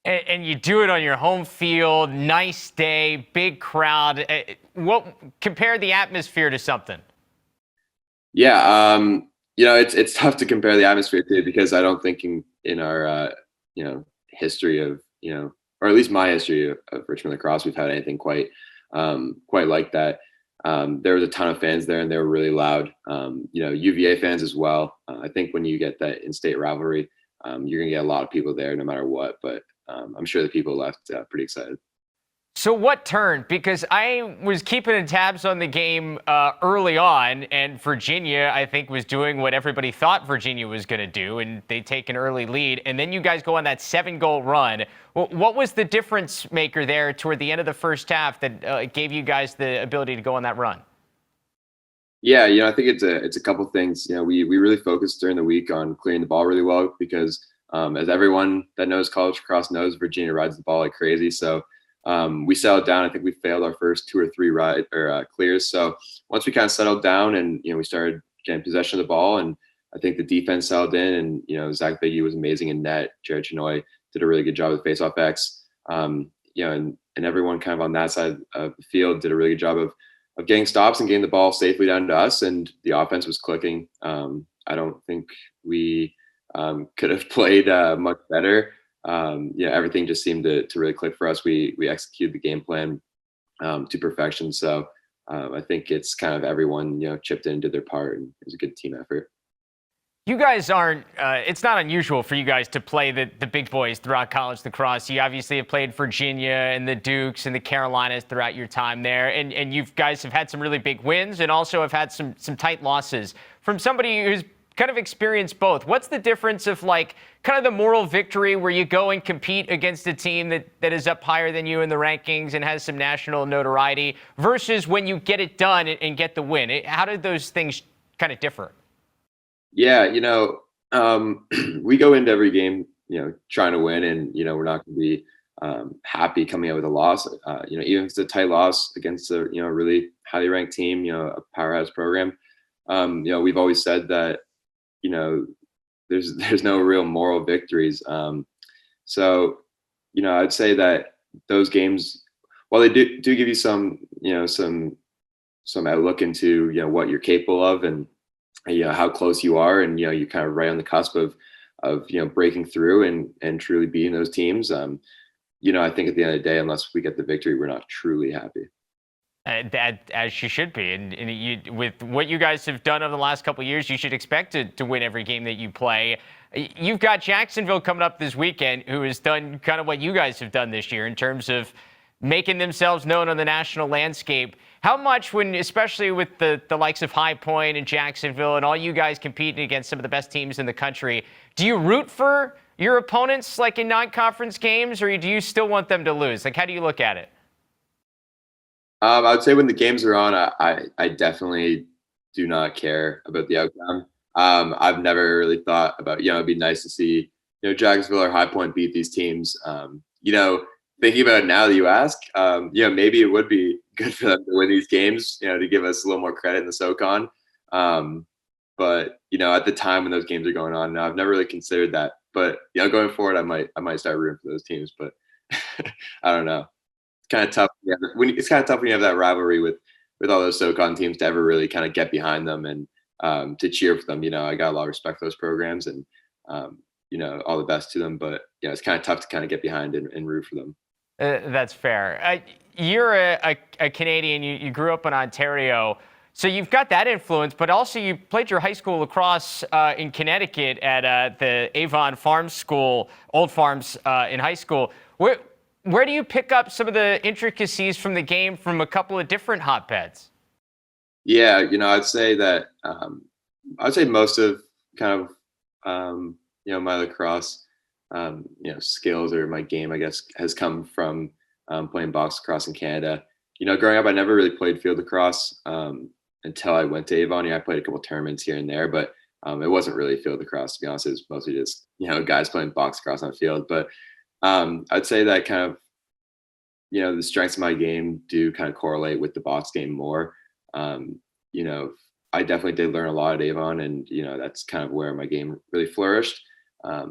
And you do it on your home field, nice day, big crowd. What compare the atmosphere to something? Yeah, you know, it's tough to compare the atmosphere to, because I don't think in our you know, history of, you know, or at least my history of Richmond lacrosse, we've had anything quite like that. There was a ton of fans there, and they were really loud. You know, UVA fans as well. I think when you get that in-state rivalry, you're gonna get a lot of people there, no matter what. But I'm sure the people left pretty excited. So what turned? Because I was keeping tabs on the game early on, and Virginia, I think, was doing what everybody thought Virginia was going to do, and they take an early lead. And then you guys go on that 7-goal run. What was the difference maker there toward the end of the first half that gave you guys the ability to go on that run? Yeah, you know, I think it's a couple things. You know, we really focused during the week on clearing the ball really well, because as everyone that knows college lacrosse knows, Virginia rides the ball like crazy. So we settled down. I think we failed our first 2 or 3 clears. So once we kind of settled down and, you know, we started getting possession of the ball, and I think the defense settled in, and, you know, Zach Biggie was amazing in net. Jared Chenoy did a really good job with faceoff X. You know, and everyone kind of on that side of the field did a really good job of getting stops and getting the ball safely down to us, and the offense was clicking. I don't think we could have played much better. Everything just seemed to really click for us. We executed the game plan to perfection. So I think it's kind of everyone chipped in and did their part, and it was a good team effort. You guys aren't, it's not unusual for you guys to play the big boys throughout college lacrosse. You obviously have played Virginia and the Dukes and the Carolinas throughout your time there. And you guys have had some really big wins and also have had some tight losses. From somebody who's kind of experienced both, what's the difference of like kind of the moral victory where you go and compete against a team that is up higher than you in the rankings and has some national notoriety versus when you get it done and get the win? How did those things kind of differ? Yeah, we go into every game, trying to win, and we're not going to be happy coming out with a loss. Even if it's a tight loss against a really highly ranked team, a powerhouse program. We've always said that there's no real moral victories. So I'd say that those games, while they do give you some some outlook into what you're capable of and how close you are, and you're kind of right on the cusp of breaking through and truly beating those teams. I think at the end of the day, unless we get the victory, we're not truly happy. As you should be, and with what you guys have done over the last couple of years, you should expect to win every game that you play. You've got Jacksonville coming up this weekend, who has done kind of what you guys have done this year in terms of making themselves known on the national landscape. How much, especially with the likes of High Point and Jacksonville and all you guys competing against some of the best teams in the country, do you root for your opponents like in non-conference games, or do you still want them to lose? Like, how do you look at it? I would say when the games are on, I definitely do not care about the outcome. I've never really thought about, it'd be nice to see, Jacksonville or High Point beat these teams. Thinking about it now that you ask, maybe it would be good for them to win these games, to give us a little more credit in the SoCon. But at the time when those games are going on, now I've never really considered that. But going forward, I might start rooting for those teams. But I don't know. It's kind of tough. It's kind of tough when you have that rivalry with all those SoCon teams to ever really kind of get behind them and to cheer for them. I got a lot of respect for those programs and all the best to them. But it's kind of tough to kind of get behind and root for them. That's fair. You're a Canadian. You grew up in Ontario, so you've got that influence. But also, you played your high school lacrosse in Connecticut at the Avon Farms School, Old Farms in high school. Where do you pick up some of the intricacies from the game from a couple of different hotbeds? Yeah, I'd say that I'd say most of kind of my lacrosse skills or my game, I guess, has come from playing box lacrosse in Canada. Growing up, I never really played field lacrosse until I went to Avon. I played a couple tournaments here and there, but it wasn't really field lacrosse, to be honest. It was mostly just, guys playing box lacrosse on the field. But I'd say that kind of, the strengths of my game do kind of correlate with the box game more. I definitely did learn a lot at Avon, and, that's kind of where my game really flourished. I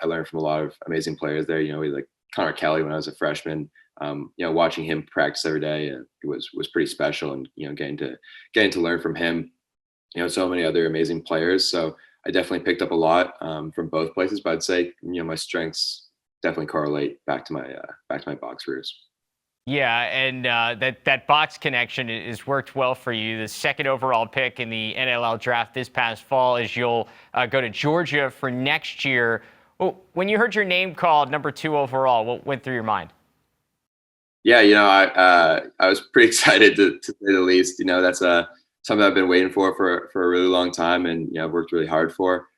learned from a lot of amazing players there. Like Connor Kelly when I was a freshman. Watching him practice every day, it was pretty special, and getting to learn from him. So many other amazing players. So I definitely picked up a lot from both places. But I'd say my strengths definitely correlate back to my box roots. Yeah, and that box connection has worked well for you. The second overall pick in the NLL draft this past fall, as you'll go to Georgia for next year. Well, when you heard your name called number 2 overall, what went through your mind? Yeah, I was pretty excited to say the least. That's something I've been waiting for a really long time, and I've worked really hard for.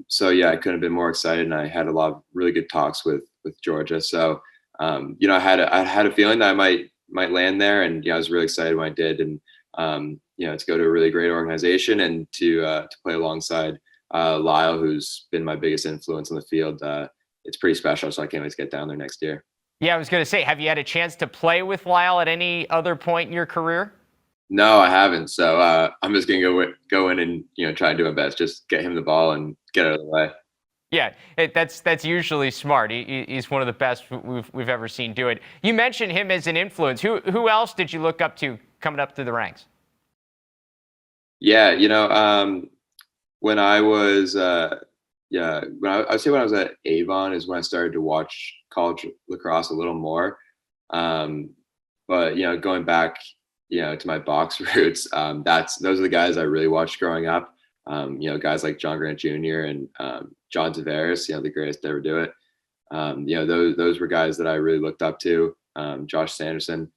So yeah, I couldn't have been more excited, and I had a lot of really good talks with Georgia. So. I had a feeling that I might land there, and I was really excited when I did, and to go to a really great organization and to play alongside Lyle, who's been my biggest influence on the field. It's pretty special, so I can't wait to get down there next year. Yeah, I was going to say, have you had a chance to play with Lyle at any other point in your career? No, I haven't. So I'm just gonna go in and try and do my best, just get him the ball and get out of the way. Yeah, that's usually smart. He's one of the best we've ever seen do it. You mentioned him as an influence. Who else did you look up to coming up through the ranks? Yeah, when I was Yeah, I would say when I was at Avon is when I started to watch college lacrosse a little more. Um, but going back, to my box roots, those are the guys I really watched growing up. Guys like John Grant Jr. and John Tavares, the greatest to ever do it. Those were guys that I really looked up to. Josh Sanderson.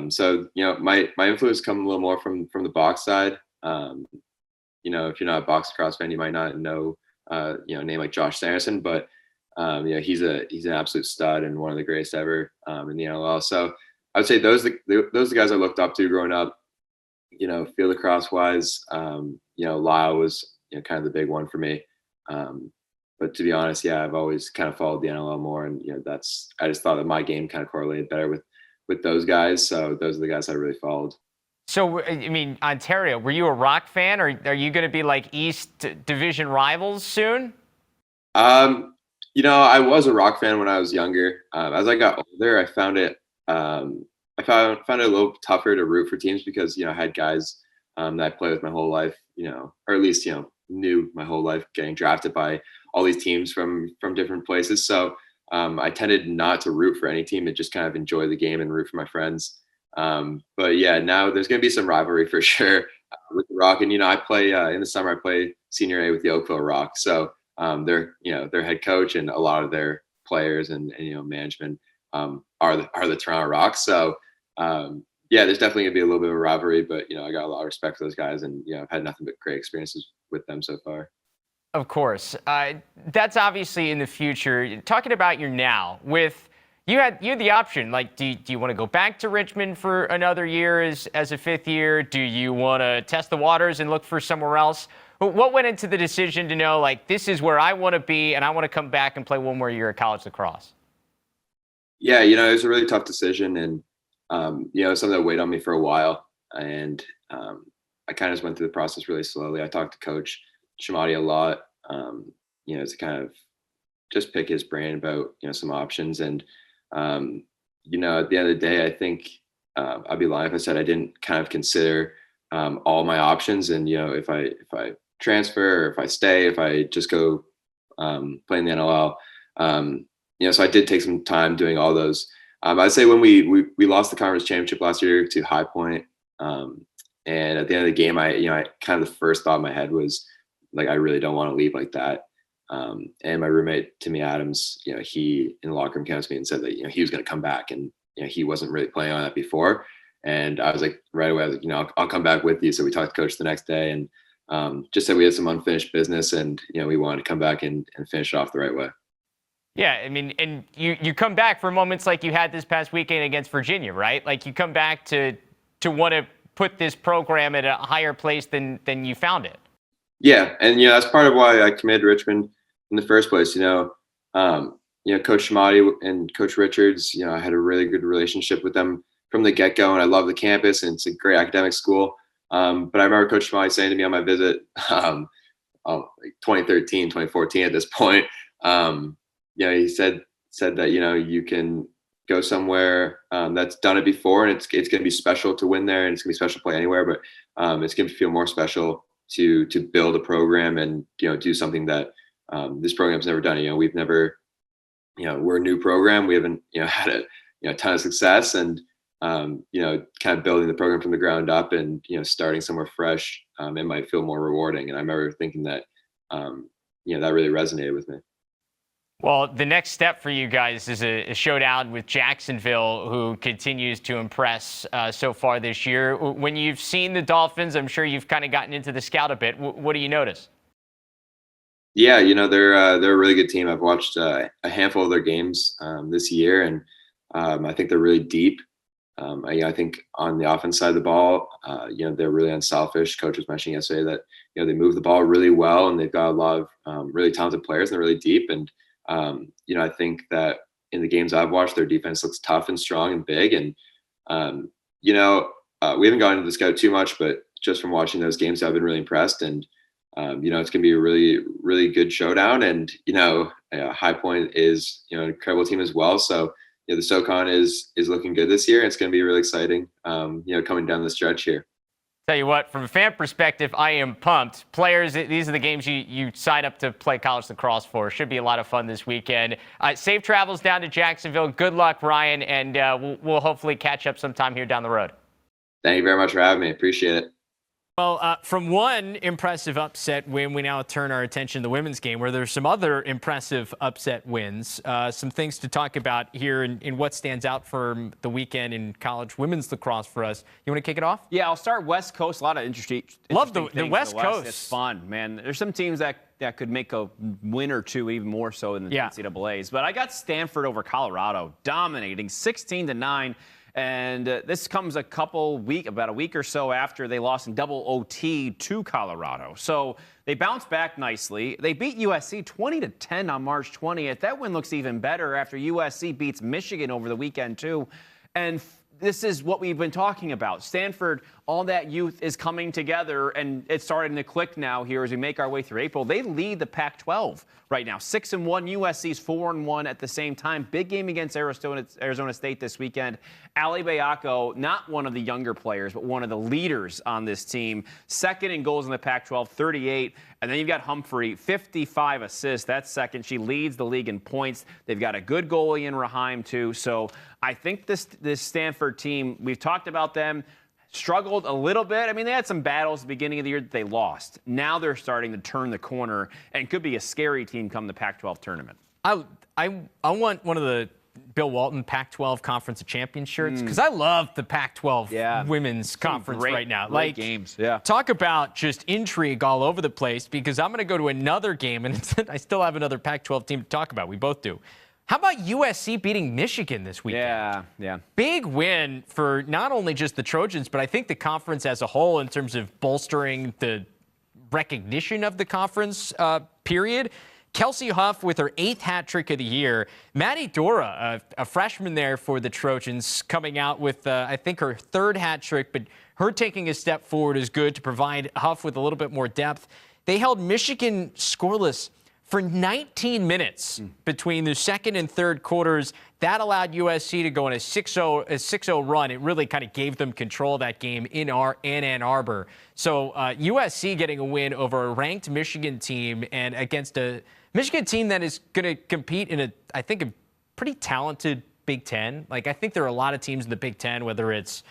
So my influence come a little more from the box side. If you're not a box lacrosse fan, you might not know a name like Josh Sanderson, but he's an absolute stud and one of the greatest ever in the NLL. So I would say those are the guys I looked up to growing up. Field lacrosse wise, Lyle was kind of the big one for me. But to be honest, yeah, I've always kind of followed the NLL more, and I just thought that my game kind of correlated better with those guys. So those are the guys I really followed. So, I mean, Ontario, were you a Rock fan, or are you going to be like East Division rivals soon? I was a Rock fan when I was younger. As I got older, I found it a little tougher to root for teams because I had guys that I played with my whole life, or at least knew my whole life, getting drafted by all these teams from different places. So I tended not to root for any team and just kind of enjoy the game and root for my friends. But yeah, now there's going to be some rivalry for sure with the Rock. And I play in the summer. I play senior A with the Oakville Rock. So their head coach and a lot of their players and management are the Toronto Rock. So yeah, there's definitely gonna be a little bit of a rivalry, but I got a lot of respect for those guys, and I've had nothing but great experiences with them so far. Of course, that's obviously in the future. Talking about your now, with you had the option. Like, do you want to go back to Richmond for another year as a fifth year? Do you want to test the waters and look for somewhere else? What went into the decision to know, like, this is where I want to be, and I want to come back and play one more year of college lacrosse? Yeah, it was a really tough decision, and something that weighed on me for a while, and I kind of just went through the process really slowly. I talked to Coach Shamati a lot, to kind of just pick his brain about some options, and at the end of the day, I think I'd be lying if I said I didn't kind of consider all my options, and if I transfer, or if I stay, if I just go play in the NLL. So I did take some time doing all those. I'd say when we lost the conference championship last year to High Point, and at the end of the game, I kind of the first thought in my head was like, I really don't want to leave like that. And my roommate Timmy Adams, he in the locker room came to me and said that he was going to come back, and he wasn't really planning on that before. And I was like, right away, I was like, I'll come back with you. So we talked to Coach the next day, and just said we had some unfinished business, and we wanted to come back and finish it off the right way. Yeah, I mean, and you come back for moments like you had this past weekend against Virginia, right? Like, you come back to want to put this program at a higher place than you found it. Yeah, and that's part of why I committed to Richmond in the first place. Coach Shamati and Coach Richards, I had a really good relationship with them from the get-go, and I love the campus, and it's a great academic school. But I remember Coach Shamati saying to me on my visit, like 2013, 2014 at this point, he said that you can go somewhere that's done it before, and it's going to be special to win there, and it's going to be special to play anywhere, but it's going to feel more special to build a program and do something that this program's never done. We've never, we're a new program. We haven't had a ton of success, and kind of building the program from the ground up, and starting somewhere fresh, it might feel more rewarding. And I remember thinking that that really resonated with me. Well, the next step for you guys is a showdown with Jacksonville, who continues to impress so far this year. When you've seen the Dolphins, I'm sure you've kind of gotten into the scout a bit. What do you notice? Yeah, they're a really good team. I've watched a handful of their games this year, and I think they're really deep. I think on the offense side of the ball, they're really unselfish. Coach was mentioning yesterday that they move the ball really well, and they've got a lot of really talented players, and they're really deep. And I think that in the games I've watched, their defense looks tough and strong and big. And we haven't gotten into the scout too much, but just from watching those games, I've been really impressed. And it's going to be a really, really good showdown. And High Point is an incredible team as well. So the SoCon is looking good this year. It's going to be really exciting. Coming down the stretch here. Tell you what, from a fan perspective, I am pumped. Players, these are the games you sign up to play college lacrosse for. Should be a lot of fun this weekend. Safe travels down to Jacksonville. Good luck, Ryan, and we'll hopefully catch up sometime here down the road. Thank you very much for having me. Appreciate it. Well, from one impressive upset win, we now turn our attention to the women's game, where there's some other impressive upset wins. Some things to talk about here in what stands out for the weekend in college women's lacrosse for us. You want to kick it off? Yeah, I'll start West Coast. A lot of interesting Love the things West in the Coast. It's fun, man. There's some teams that could make a win or two even more so in the NCAAs. But I got Stanford over Colorado, dominating 16-9. And this comes about a week or so after they lost in double OT to Colorado. So they bounced back nicely. They beat USC 20-10 on March 20th. That win looks even better after USC beats Michigan over the weekend too. And this is what we've been talking about. Stanford, all that youth is coming together, and it's starting to click now here as we make our way through April. They lead the Pac-12 right now, 6-1. USC's 4-1 at the same time. Big game against Arizona State this weekend. Ali Bayako, not one of the younger players, but one of the leaders on this team. Second in goals in the Pac-12, 38. And then you've got Humphrey, 55 assists. That's second. She leads the league in points. They've got a good goalie in Raheim, too. So I think this Stanford team, we've talked about them, struggled a little bit. I mean, they had some battles at the beginning of the year that they lost. Now they're starting to turn the corner and could be a scary team come the Pac-12 tournament. I want one of the Bill Walton Pac-12 Conference of Champions shirts because I love the Pac-12 women's conference right now. Great games. Yeah. Talk about just intrigue all over the place, because I'm going to go to another game, and I still have another Pac-12 team to talk about. We both do. How about USC beating Michigan this weekend? Yeah. Big win for not only just the Trojans, but I think the conference as a whole in terms of bolstering the recognition of the conference period. Kelsey Huff with her 8th hat trick of the year. Maddie Dora, a freshman there for the Trojans, coming out with, I think, her 3rd hat trick, but her taking a step forward is good to provide Huff with a little bit more depth. They held Michigan scoreless for 19 minutes between the second and third quarters. That allowed USC to go on a 6-0 run. It really kind of gave them control of that game in Ann Arbor. So USC getting a win over a ranked Michigan team, and against a Michigan team that is going to compete in I think, a pretty talented Big Ten. Like, I think there are a lot of teams in the Big Ten, whether it's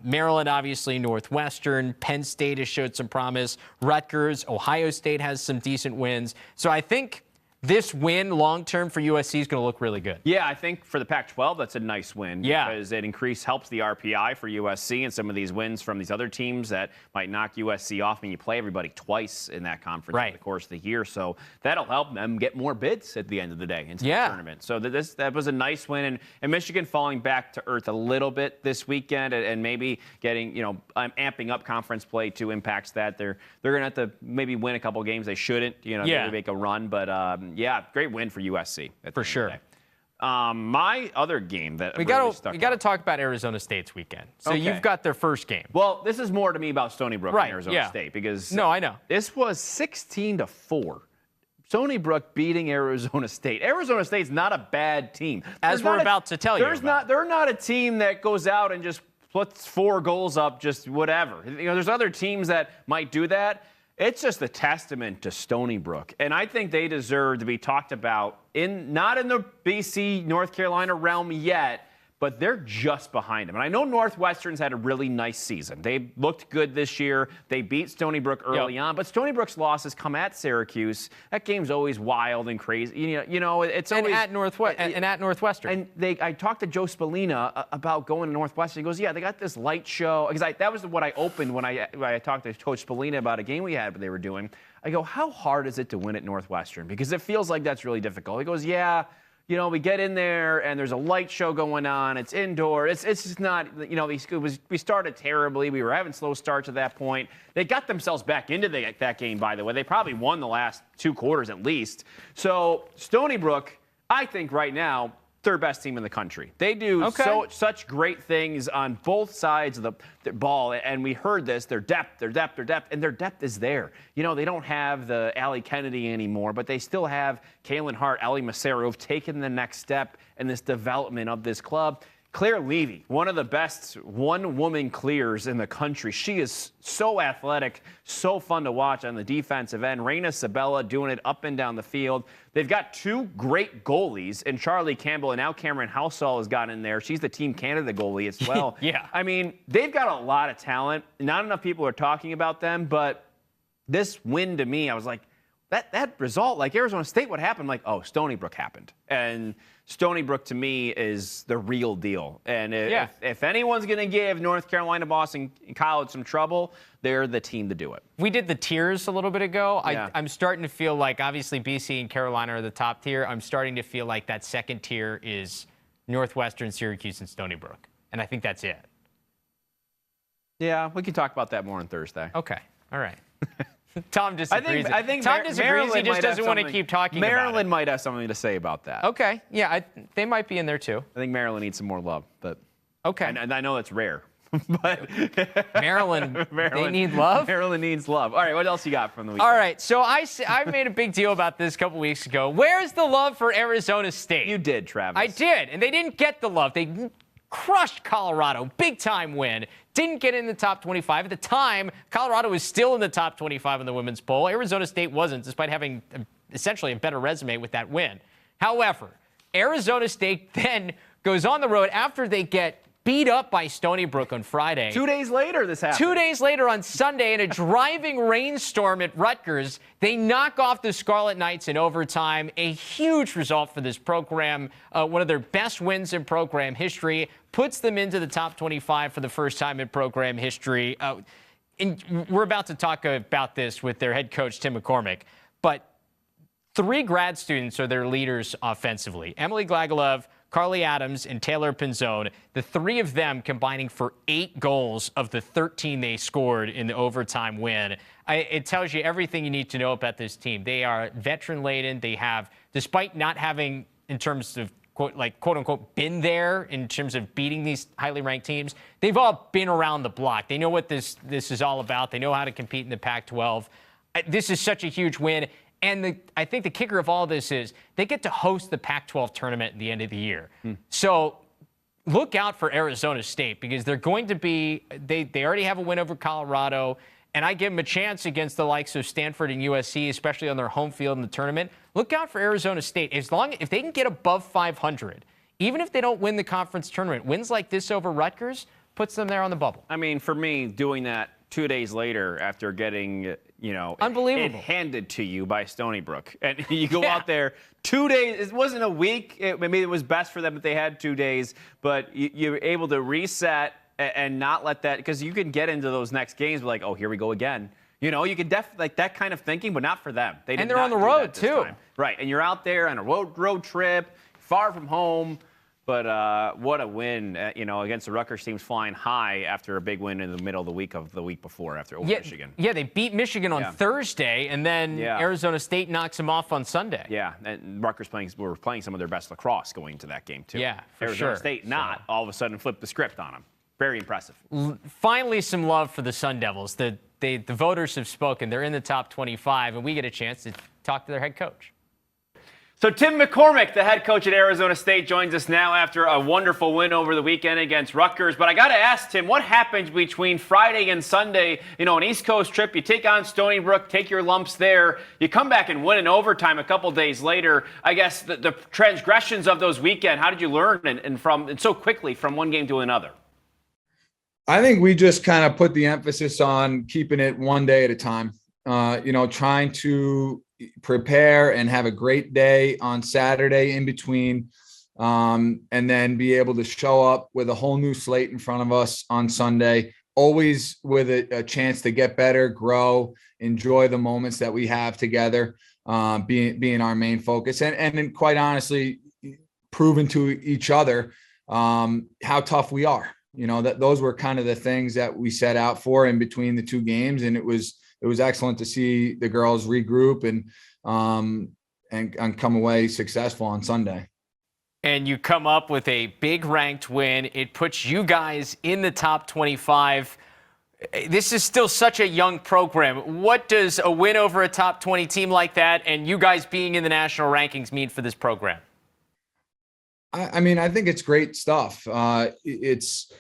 Maryland, obviously, Northwestern, Penn State has showed some promise, Rutgers, Ohio State has some decent wins. So I think this win long-term for USC is going to look really good. Yeah, I think for the Pac-12, that's a nice win. Yeah. Because it helps the RPI for USC, and some of these wins from these other teams that might knock USC off. I mean, you play everybody twice in that conference over the course of the year. So that'll help them get more bids at the end of the day into the tournament. So that was a nice win. And Michigan falling back to earth a little bit this weekend, and maybe getting, amping up conference play too impacts that. They're going to have to maybe win a couple games they shouldn't, maybe make a run. But yeah, great win for USC. For sure. My other game that we got to talk about Arizona State's weekend. So you've got their first game. Well, this is more to me about Stony Brook and Arizona State, because I know this was 16-4. Stony Brook beating Arizona State. Arizona State's not a bad team. As we're about to tell you about. They're not a team that goes out and just puts 4 goals up, just whatever. There's other teams that might do that. It's just a testament to Stony Brook. And I think they deserve to be talked about not in the BC, North Carolina realm yet, but they're just behind them. And I know Northwestern's had a really nice season. They looked good this year. They beat Stony Brook early on, but Stony Brook's losses come at Syracuse. That game's always wild and crazy. It's always at Northwestern. And I talked to Joe Spallina about going to Northwestern. He goes, "Yeah, they got this light show." Because that was what I opened when I talked to Coach Spallina about a game we had, but they were doing. I go, "How hard is it to win at Northwestern? Because it feels like that's really difficult." He goes, "Yeah. We get in there and there's a light show going on. It's indoor. It's just not, we started terribly. We were having slow starts at that point. They got themselves back into that game, by the way. They probably won the last 2 quarters at least. So Stony Brook, I think right now, 3rd best team in the country. They do such great things on both sides of the ball, and we heard this, their depth, and their depth is there. They don't have the Allie Kennedy anymore, but they still have Kaylin Hart, Ellie Massaro, who've taken the next step in this development of this club. Claire Levy, one of the best one-woman clears in the country. She is so athletic, so fun to watch on the defensive end. Reina Sabella doing it up and down the field. They've got two great goalies, and Charlie Campbell, and now Cameron Housall has gotten in there. She's the Team Canada goalie as well. Yeah. I mean, they've got a lot of talent. Not enough people are talking about them, but this win to me, I was like, that result, like Arizona State, what happened? Like, oh, Stony Brook happened. And Stony Brook, to me, is the real deal. And if anyone's going to give North Carolina, Boston College some trouble, they're the team to do it. We did the tiers a little bit ago. Yeah. I'm starting to feel like, obviously, BC and Carolina are the top tier. I'm starting to feel like that second tier is Northwestern, Syracuse, and Stony Brook. And I think that's it. Yeah, we can talk about that more on Thursday. Okay. All right. Tom disagrees. I think Tom disagrees. Maryland He just doesn't want to keep talking about it. Maryland might have something to say about that. Okay. Yeah, they might be in there too. I think Maryland needs some more love, but okay. And I know that's rare. But Maryland, they need love? Maryland needs love. All right, what else you got from the weekend? All right, so I made a big deal about this a couple weeks ago. Where's the love for Arizona State? You did, Travis. I did, and they didn't get the love. They crushed Colorado, big-time win. Didn't get in the top 25. At the time, Colorado was still in the top 25 in the women's poll. Arizona State wasn't, despite having essentially a better resume with that win. However, Arizona State then goes on the road after they get beat up by Stony Brook on Friday. 2 days later, this happened. 2 days later on Sunday, in a driving rainstorm at Rutgers, they knock off the Scarlet Knights in overtime. A huge result for this program. One of their best wins in program history. Puts them into the top 25 for the first time in program history. And we're about to talk about this with their head coach, Tim McCormack. But 3 grad students are their leaders offensively. Emily Glagolov, Carly Adams, and Taylor Pinzone, the 3 of them combining for 8 goals of the 13 they scored in the overtime win. It tells you everything you need to know about this team. They are veteran-laden. They have, despite not having, in terms of quote unquote, been there in terms of beating these highly ranked teams, they've all been around the block. They know what this is all about. They know how to compete in the Pac-12. This is such a huge win. And I think the kicker of all this is they get to host the Pac-12 tournament at the end of the year. So look out for Arizona State because they're going to be, they already have a win over Colorado, and I give them a chance against the likes of Stanford and USC, especially on their home field in the tournament. Look out for Arizona State. If they can get above 500, even if they don't win the conference tournament, wins like this over Rutgers puts them there on the bubble. I mean, for me, doing that 2 days later after getting, unbelievable, it handed to you by Stony Brook. And you go out there 2 days. It wasn't a week. Maybe it was best for them if they had 2 days. But you're able to reset and not let that, because you can get into those next games like, oh, here we go again. You can definitely, like that kind of thinking, but not for them. And they're on the road, too. Right. And you're out there on a road trip, far from home. But what a win, against the Rutgers teams flying high after a big win in the middle of the week before over Michigan. Yeah, they beat Michigan on Thursday, and then Arizona State knocks them off on Sunday. Yeah, and Rutgers were playing some of their best lacrosse going into that game, too. Yeah, for Arizona sure. State all of a sudden flipped the script on them. Very impressive. Finally, some love for the Sun Devils. The voters have spoken. They're in the top 25, and we get a chance to talk to their head coach. So Tim McCormack, the head coach at Arizona State, joins us now after a wonderful win over the weekend against Rutgers. But I got to ask, Tim, what happens between Friday and Sunday? An East Coast trip, you take on Stony Brook, take your lumps there. You come back and win in overtime a couple days later. I guess the transgressions of those weekends, how did you learn and so quickly from one game to another? I think we just kind of put the emphasis on keeping it one day at a time, trying to prepare and have a great day on Saturday in between, and then be able to show up with a whole new slate in front of us on Sunday, always with a chance to get better, grow, enjoy the moments that we have together, being our main focus. And then quite honestly, proving to each other how tough we are. That those were kind of the things that we set out for in between the 2 games. And it was excellent to see the girls regroup and come away successful on Sunday. And you come up with a big ranked win. It puts you guys in the top 25. This is still such a young program. What does a win over a top 20 team like that and you guys being in the national rankings mean for this program? I mean, I think it's great stuff. It's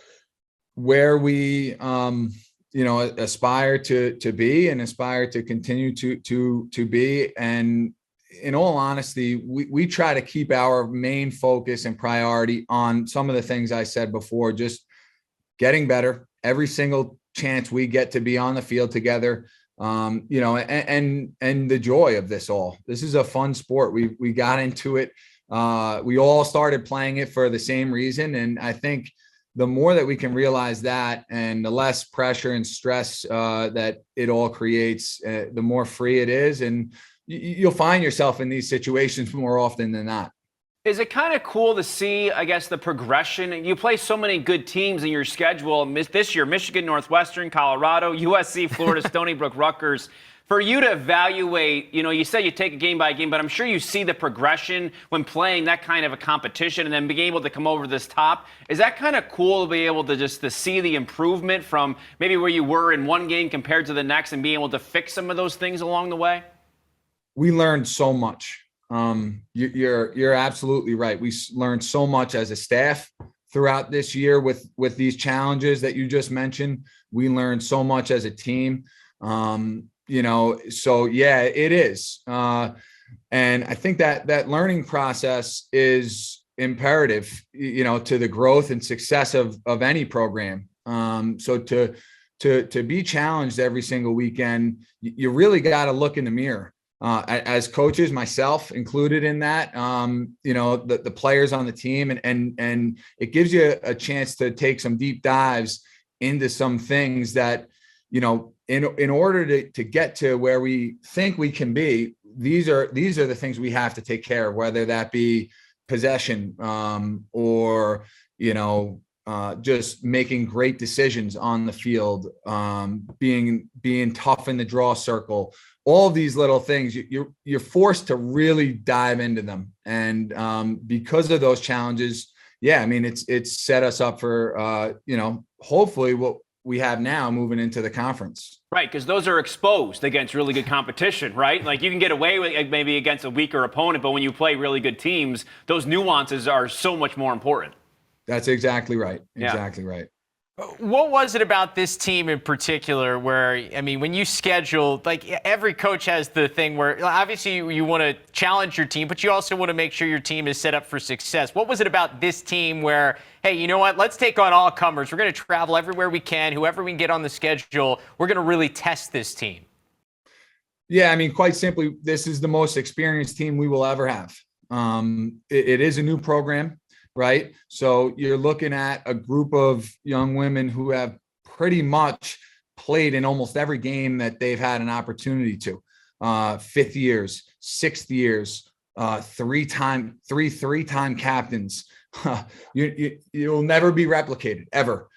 where we, aspire to be and aspire to continue to be. And in all honesty, we try to keep our main focus and priority on some of the things I said before, just getting better every single chance we get to be on the field together. And the joy of this all. This is a fun sport. We got into it. We all started playing it for the same reason. And I think the more that we can realize that, and the less pressure and stress that it all creates, the more free it is. And you'll find yourself in these situations more often than not. Is it kind of cool to see, I guess, the progression? You play so many good teams in your schedule. This year, Michigan, Northwestern, Colorado, USC, Florida, Stony Brook, Rutgers. For you to evaluate, you said you take it game by game, but I'm sure you see the progression when playing that kind of a competition and then being able to come over this top. Is that kind of cool to be able to just to see the improvement from maybe where you were in one game compared to the next and being able to fix some of those things along the way? We learned so much. You're absolutely right. We learned so much as a staff throughout this year with these challenges that you just mentioned. We learned so much as a team. So yeah, it is. And I think that learning process is imperative, to the growth and success of any program. So to be challenged every single weekend, you really got to look in the mirror. As coaches, myself included in that, the players on the team, and it gives you a chance to take some deep dives into some things that, in order to get to where we think we can be, these are the things we have to take care of, whether that be possession, or, just making great decisions on the field, being tough in the draw circle. All these little things, you're forced to really dive into them. And because of those challenges, yeah, I mean, it's set us up for, hopefully what we have now moving into the conference. Right, because those are exposed against really good competition, right? Like you can get away with it maybe against a weaker opponent, but when you play really good teams, those nuances are so much more important. That's exactly right. Exactly right. What was it about this team in particular where, I mean, when you schedule, like every coach has the thing where obviously you want to challenge your team, but you also want to make sure your team is set up for success. What was it about this team where, hey, you know what, let's take on all comers. We're going to travel everywhere we can. Whoever we can get on the schedule, we're going to really test this team. Yeah, I mean, quite simply, this is the most experienced team we will ever have. It is a new program. Right. So you're looking at a group of young women who have pretty much played in almost every game that they've had an opportunity to. 5th years, 6th years, three-time captains. You'll never be replicated ever.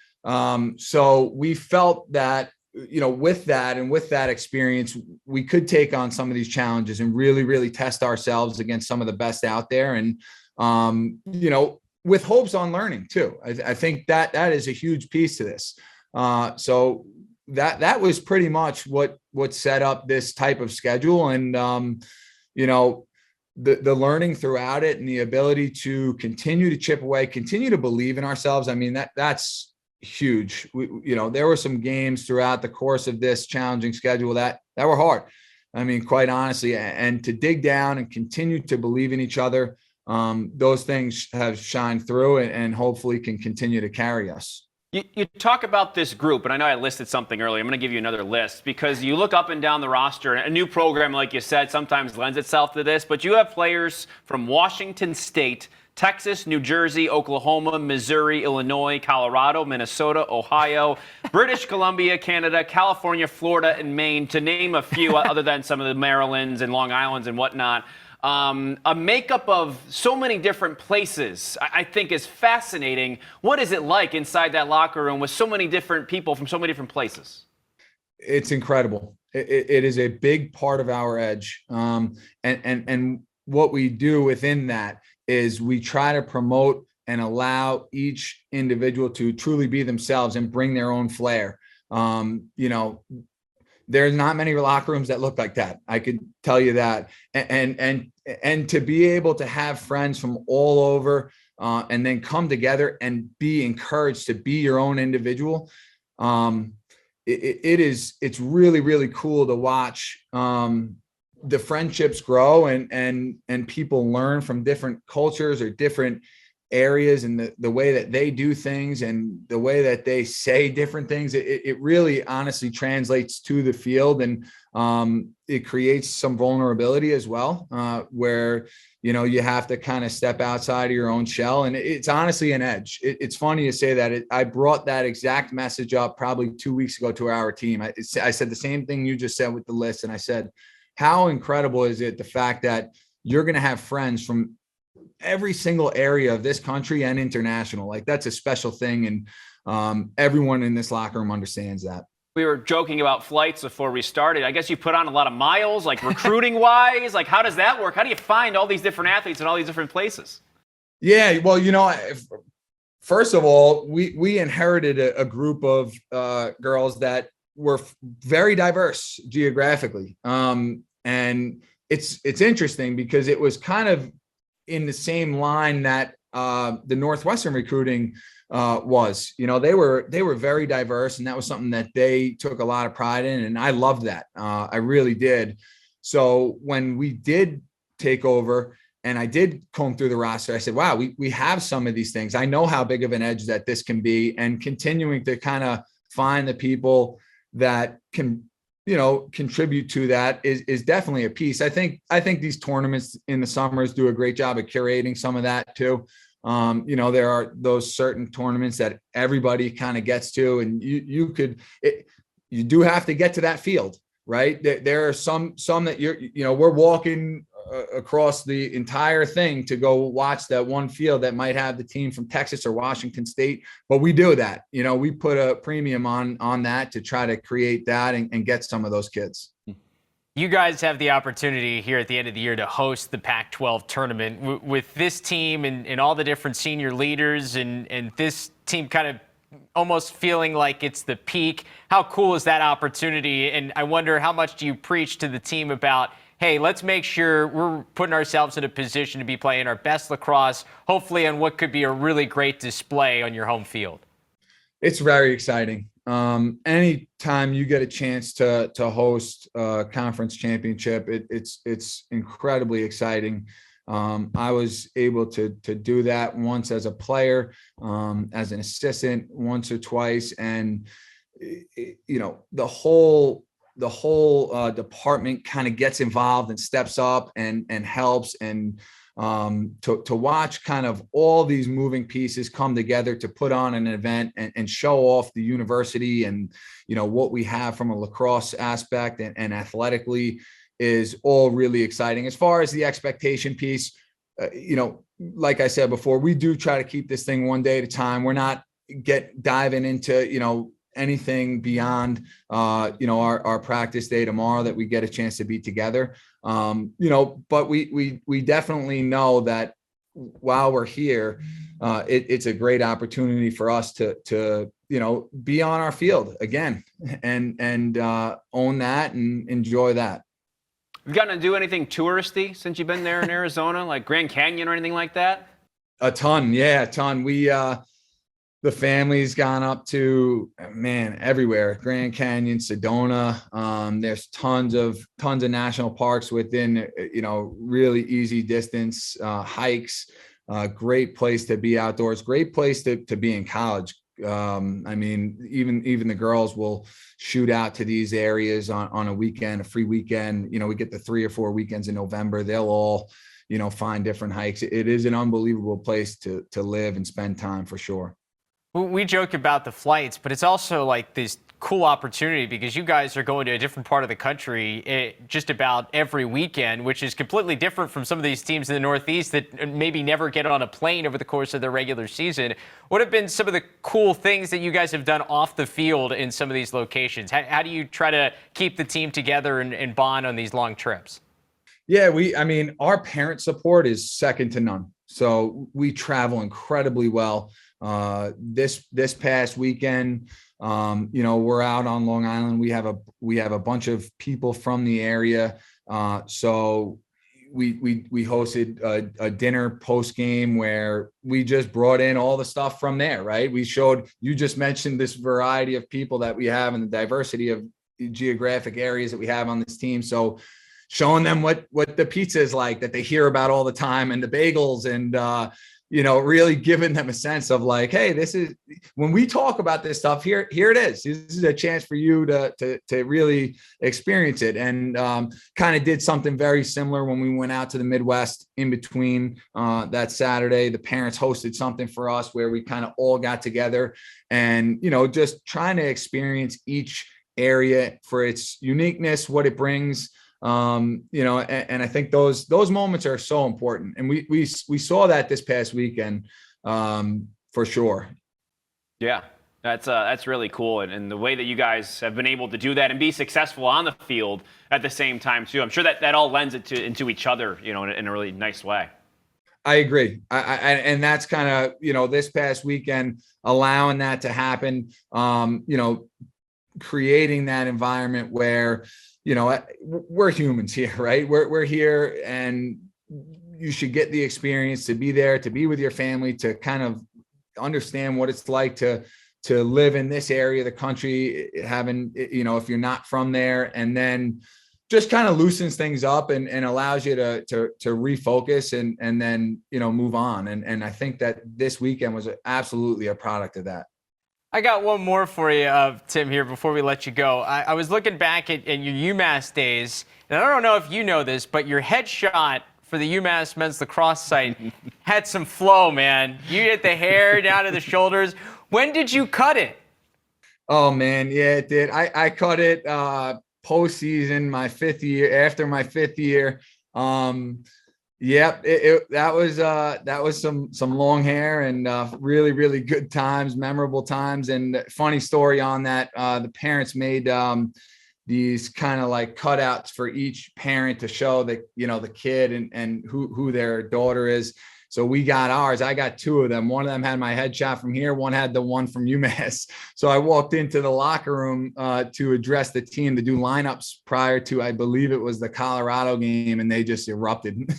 So we felt that, with that experience, we could take on some of these challenges and really, really test ourselves against some of the best out there. And, with hopes on learning too. I think that is a huge piece to this. So that was pretty much what set up this type of schedule. And, the learning throughout it and the ability to continue to chip away, continue to believe in ourselves. I mean, that's huge. There were some games throughout the course of this challenging schedule that were hard. I mean, quite honestly, and to dig down and continue to believe in each other. Those things have shined through and hopefully can continue to carry us. You talk about this group, and I know I listed something earlier. I'm going to give you another list because you look up and down the roster. A new program, like you said, sometimes lends itself to this, but you have players from Washington State, Texas, New Jersey, Oklahoma, Missouri, Illinois, Colorado, Minnesota, Ohio, British Columbia, Canada, California, Florida, and Maine, to name a few other than some of the Marylands and Long Islands and whatnot. A makeup of so many different places, I think, is fascinating. What is it like inside that locker room with so many different people from so many different places? It's incredible. It is a big part of our edge. And what we do within that is we try to promote and allow each individual to truly be themselves and bring their own flair. There's not many locker rooms that look like that. I could tell you that. And to be able to have friends from all over, and then come together and be encouraged to be your own individual. It's really, really cool to watch the friendships grow and people learn from different cultures or different areas, and the way that they do things and the way that they say different things. It really honestly translates to the field, and it creates some vulnerability as well, where you have to kind of step outside of your own shell, and it's honestly an edge. It's funny you say that. I brought that exact message up probably 2 weeks ago to our team. I said the same thing you just said with the list, and I said, how incredible is it, the fact that you're going to have friends from every single area of this country and international. Like, that's a special thing, and everyone in this locker room understands that. We were joking about flights before we started. I guess you put on a lot of miles, like recruiting wise. Like, how does that work? How do you find all these different athletes in all these different places? Yeah, well, first of all, we inherited a group of girls that were very diverse geographically, and it's interesting because it was kind of in the same line that the Northwestern recruiting was. They were very diverse, and that was something that they took a lot of pride in, and I loved that. I really did. So when we did take over and I did comb through the roster, I said, wow, we have some of these things. I know how big of an edge that this can be, and continuing to kind of find the people that can contribute to that is definitely a piece. I think these tournaments in the summers do a great job of curating some of that too. There are those certain tournaments that everybody kind of gets to, and you do have to get to that field, right? There are some that we're walking across the entire thing to go watch that one field that might have the team from Texas or Washington State. But we do that, we put a premium on that to try to create that and get some of those kids. You guys have the opportunity here at the end of the year to host the Pac-12 tournament with this team and all the different senior leaders and this team kind of almost feeling like it's the peak. How cool is that opportunity? And I wonder, how much do you preach to the team about, hey, let's make sure we're putting ourselves in a position to be playing our best lacrosse, hopefully on what could be a really great display on your home field? It's very exciting. Anytime you get a chance to host a conference championship, it's incredibly exciting. I was able to do that once as a player, as an assistant once or twice. And, the whole department kind of gets involved and steps up and helps, and to watch kind of all these moving pieces come together to put on an event and show off the university and what we have from a lacrosse aspect and athletically is all really exciting. As far as the expectation piece, like I said before, we do try to keep this thing one day at a time. We're not diving into anything beyond our practice day tomorrow that we get a chance to be together. But we definitely know that while we're here, it's a great opportunity for us to be on our field again and own that and enjoy that. Have you gotten to do anything touristy since you've been there in Arizona, like Grand Canyon or anything like that? A ton. We the family's gone up to, everywhere. Grand Canyon, Sedona. There's tons of national parks within, really easy distance, hikes, great place to be outdoors, great place to be in college. Even the girls will shoot out to these areas on a weekend, a free weekend. We get the 3 or 4 weekends in November. They'll all, find different hikes. It is an unbelievable place to live and spend time for sure. We joke about the flights, but it's also like this cool opportunity because you guys are going to a different part of the country just about every weekend, which is completely different from some of these teams in the Northeast that maybe never get on a plane over the course of their regular season. What have been some of the cool things that you guys have done off the field in some of these locations? How do you try to keep the team together and bond on these long trips? Yeah, our parent support is second to none. So we travel incredibly well. This past weekend, we're out on Long Island. We have a bunch of people from the area. So we hosted a dinner post game where we just brought in all the stuff from there, right? We showed, you just mentioned this variety of people that we have and the diversity of geographic areas that we have on this team. So showing them what the pizza is like that they hear about all the time, and the bagels, and really giving them a sense of like, hey, this is, when we talk about this stuff, here it is. This is a chance for you to really experience it. And kind of did something very similar when we went out to the Midwest in between that Saturday. The parents hosted something for us where we kind of all got together and, just trying to experience each area for its uniqueness, what it brings. And I think those moments are so important, and we saw that this past weekend, for sure. Yeah, that's really cool, and the way that you guys have been able to do that and be successful on the field at the same time too. I'm sure that all lends it into each other, in a really nice way. I agree. And that's kind of, this past weekend, allowing that to happen, creating that environment where, we're humans here, right? We're here, and you should get the experience to be there, to be with your family, to kind of understand what it's like to live in this area of the country, having, if you're not from there, and then just kind of loosens things up and allows you to refocus and then, move on. And I think that this weekend was absolutely a product of that. I got one more for you, Tim, here before we let you go. I was looking back at your UMass days, and I don't know if you know this, but your headshot for the UMass men's lacrosse site had some flow, man. You hit the hair down to the shoulders. When did you cut it? Oh, man, yeah, it did. I cut it postseason, my 5th year, after my 5th year. Yep, that was some long hair and really, really good times, memorable times. And funny story on that, the parents made these kind of like cutouts for each parent to show that, the kid and who their daughter is. So we got ours. I got 2 of them. One of them had my headshot from here. One had the one from UMass. So I walked into the locker room to address the team to do lineups prior to, I believe it was the Colorado game, and they just erupted.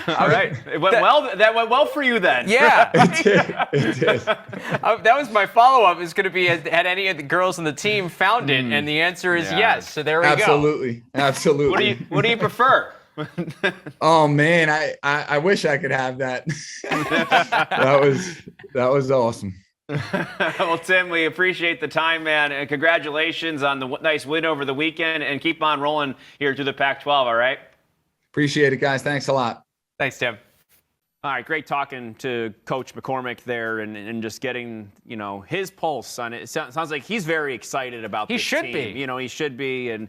All right. It went well. That went well for you then. Yeah. It did. That was my follow-up, is going to be, had any of the girls on the team found it? And the answer is yes. So there we go. Absolutely. What do you prefer? Oh man, I wish I could have that. that was awesome. Well, Tim, we appreciate the time, man, and congratulations on the nice win over the weekend, and keep on rolling here through the Pac-12. All right. Appreciate it, guys. Thanks a lot. Thanks, Tim. All right, great talking to Coach McCormack there, and just getting his pulse on it. It sounds like he's very excited about this team. He should be, and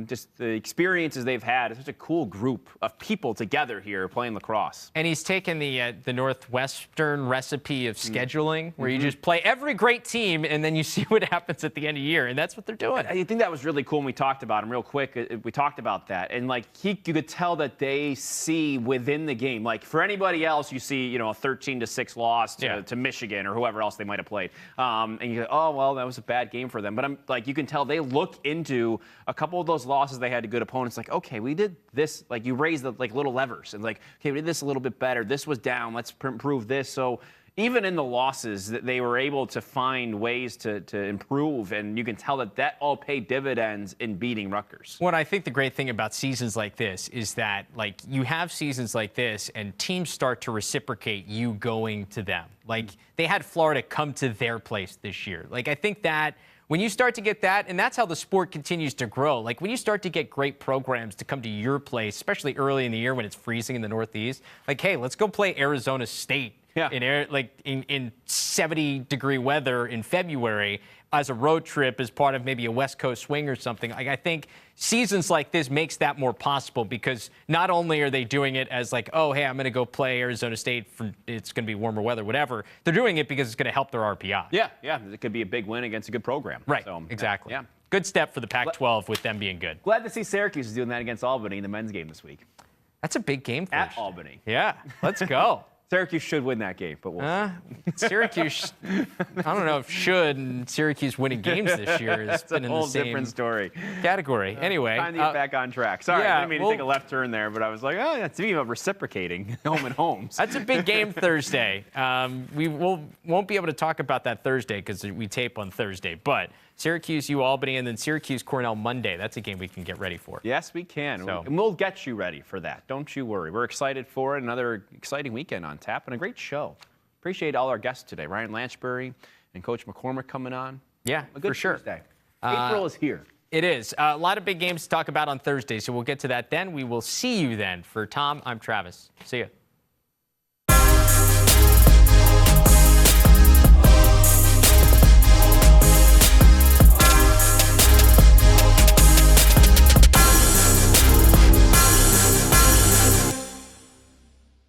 just the experiences they've had. It's such a cool group of people together here playing lacrosse. And he's taken the Northwestern recipe of scheduling, where you just play every great team, and then you see what happens at the end of the year, and that's what they're doing. I think that was really cool when we talked about him real quick. We talked about that, and you could tell that they see within the game. Like for anybody else, you see a 13-6 loss to Michigan or whoever else they might have played, and you go, oh well, that was a bad game for them. But you can tell they look into a couple of those losses they had to good opponents. Like, okay, we did this. Like you raised the little levers, and okay, we did this a little bit better. This was down. Let's improve this. So even in the losses, they were able to find ways to improve, and you can tell that all paid dividends in beating Rutgers. What I think the great thing about seasons like this is that you have seasons like this, and teams start to reciprocate you going to them. Like they had Florida come to their place this year. I think that when you start to get that, and that's how the sport continues to grow. When you start to get great programs to come to your place, especially early in the year when it's freezing in the Northeast, hey, let's go play Arizona State in 70-degree weather in February as a road trip as part of maybe a West Coast swing or something. I think seasons like this makes that more possible, because not only are they doing it as oh, hey, I'm going to go play Arizona State, it's going to be warmer weather, whatever. They're doing it because it's going to help their RPI. Yeah. It could be a big win against a good program. Right, so, exactly. Yeah. Good step for the Pac-12 with them being good. Glad to see Syracuse is doing that against Albany in the men's game this week. That's a big game for us. At Albany. Yeah, let's go. Syracuse should win that game, but we'll Syracuse, I don't know if should and Syracuse winning games this year has been in the same different story. category. Anyway. Trying to get back on track. Sorry, yeah, I didn't mean to take a left turn there, but I was like, oh, that's me about reciprocating home and homes. That's a big game Thursday. We won't be able to talk about that Thursday because we tape on Thursday. But Syracuse, Albany, and then Syracuse, Cornell Monday. That's a game we can get ready for. Yes, we can. So. And we'll get you ready for that. Don't you worry. We're excited for it. Another exciting weekend on tap and a great show. Appreciate all our guests today. Ryan Lanchbury and Coach McCormack coming on. Yeah, a good for sure. Tuesday. April is here. It is. A lot of big games to talk about on Thursday, so we'll get to that then. We will see you then. For Tom, I'm Travis. See ya.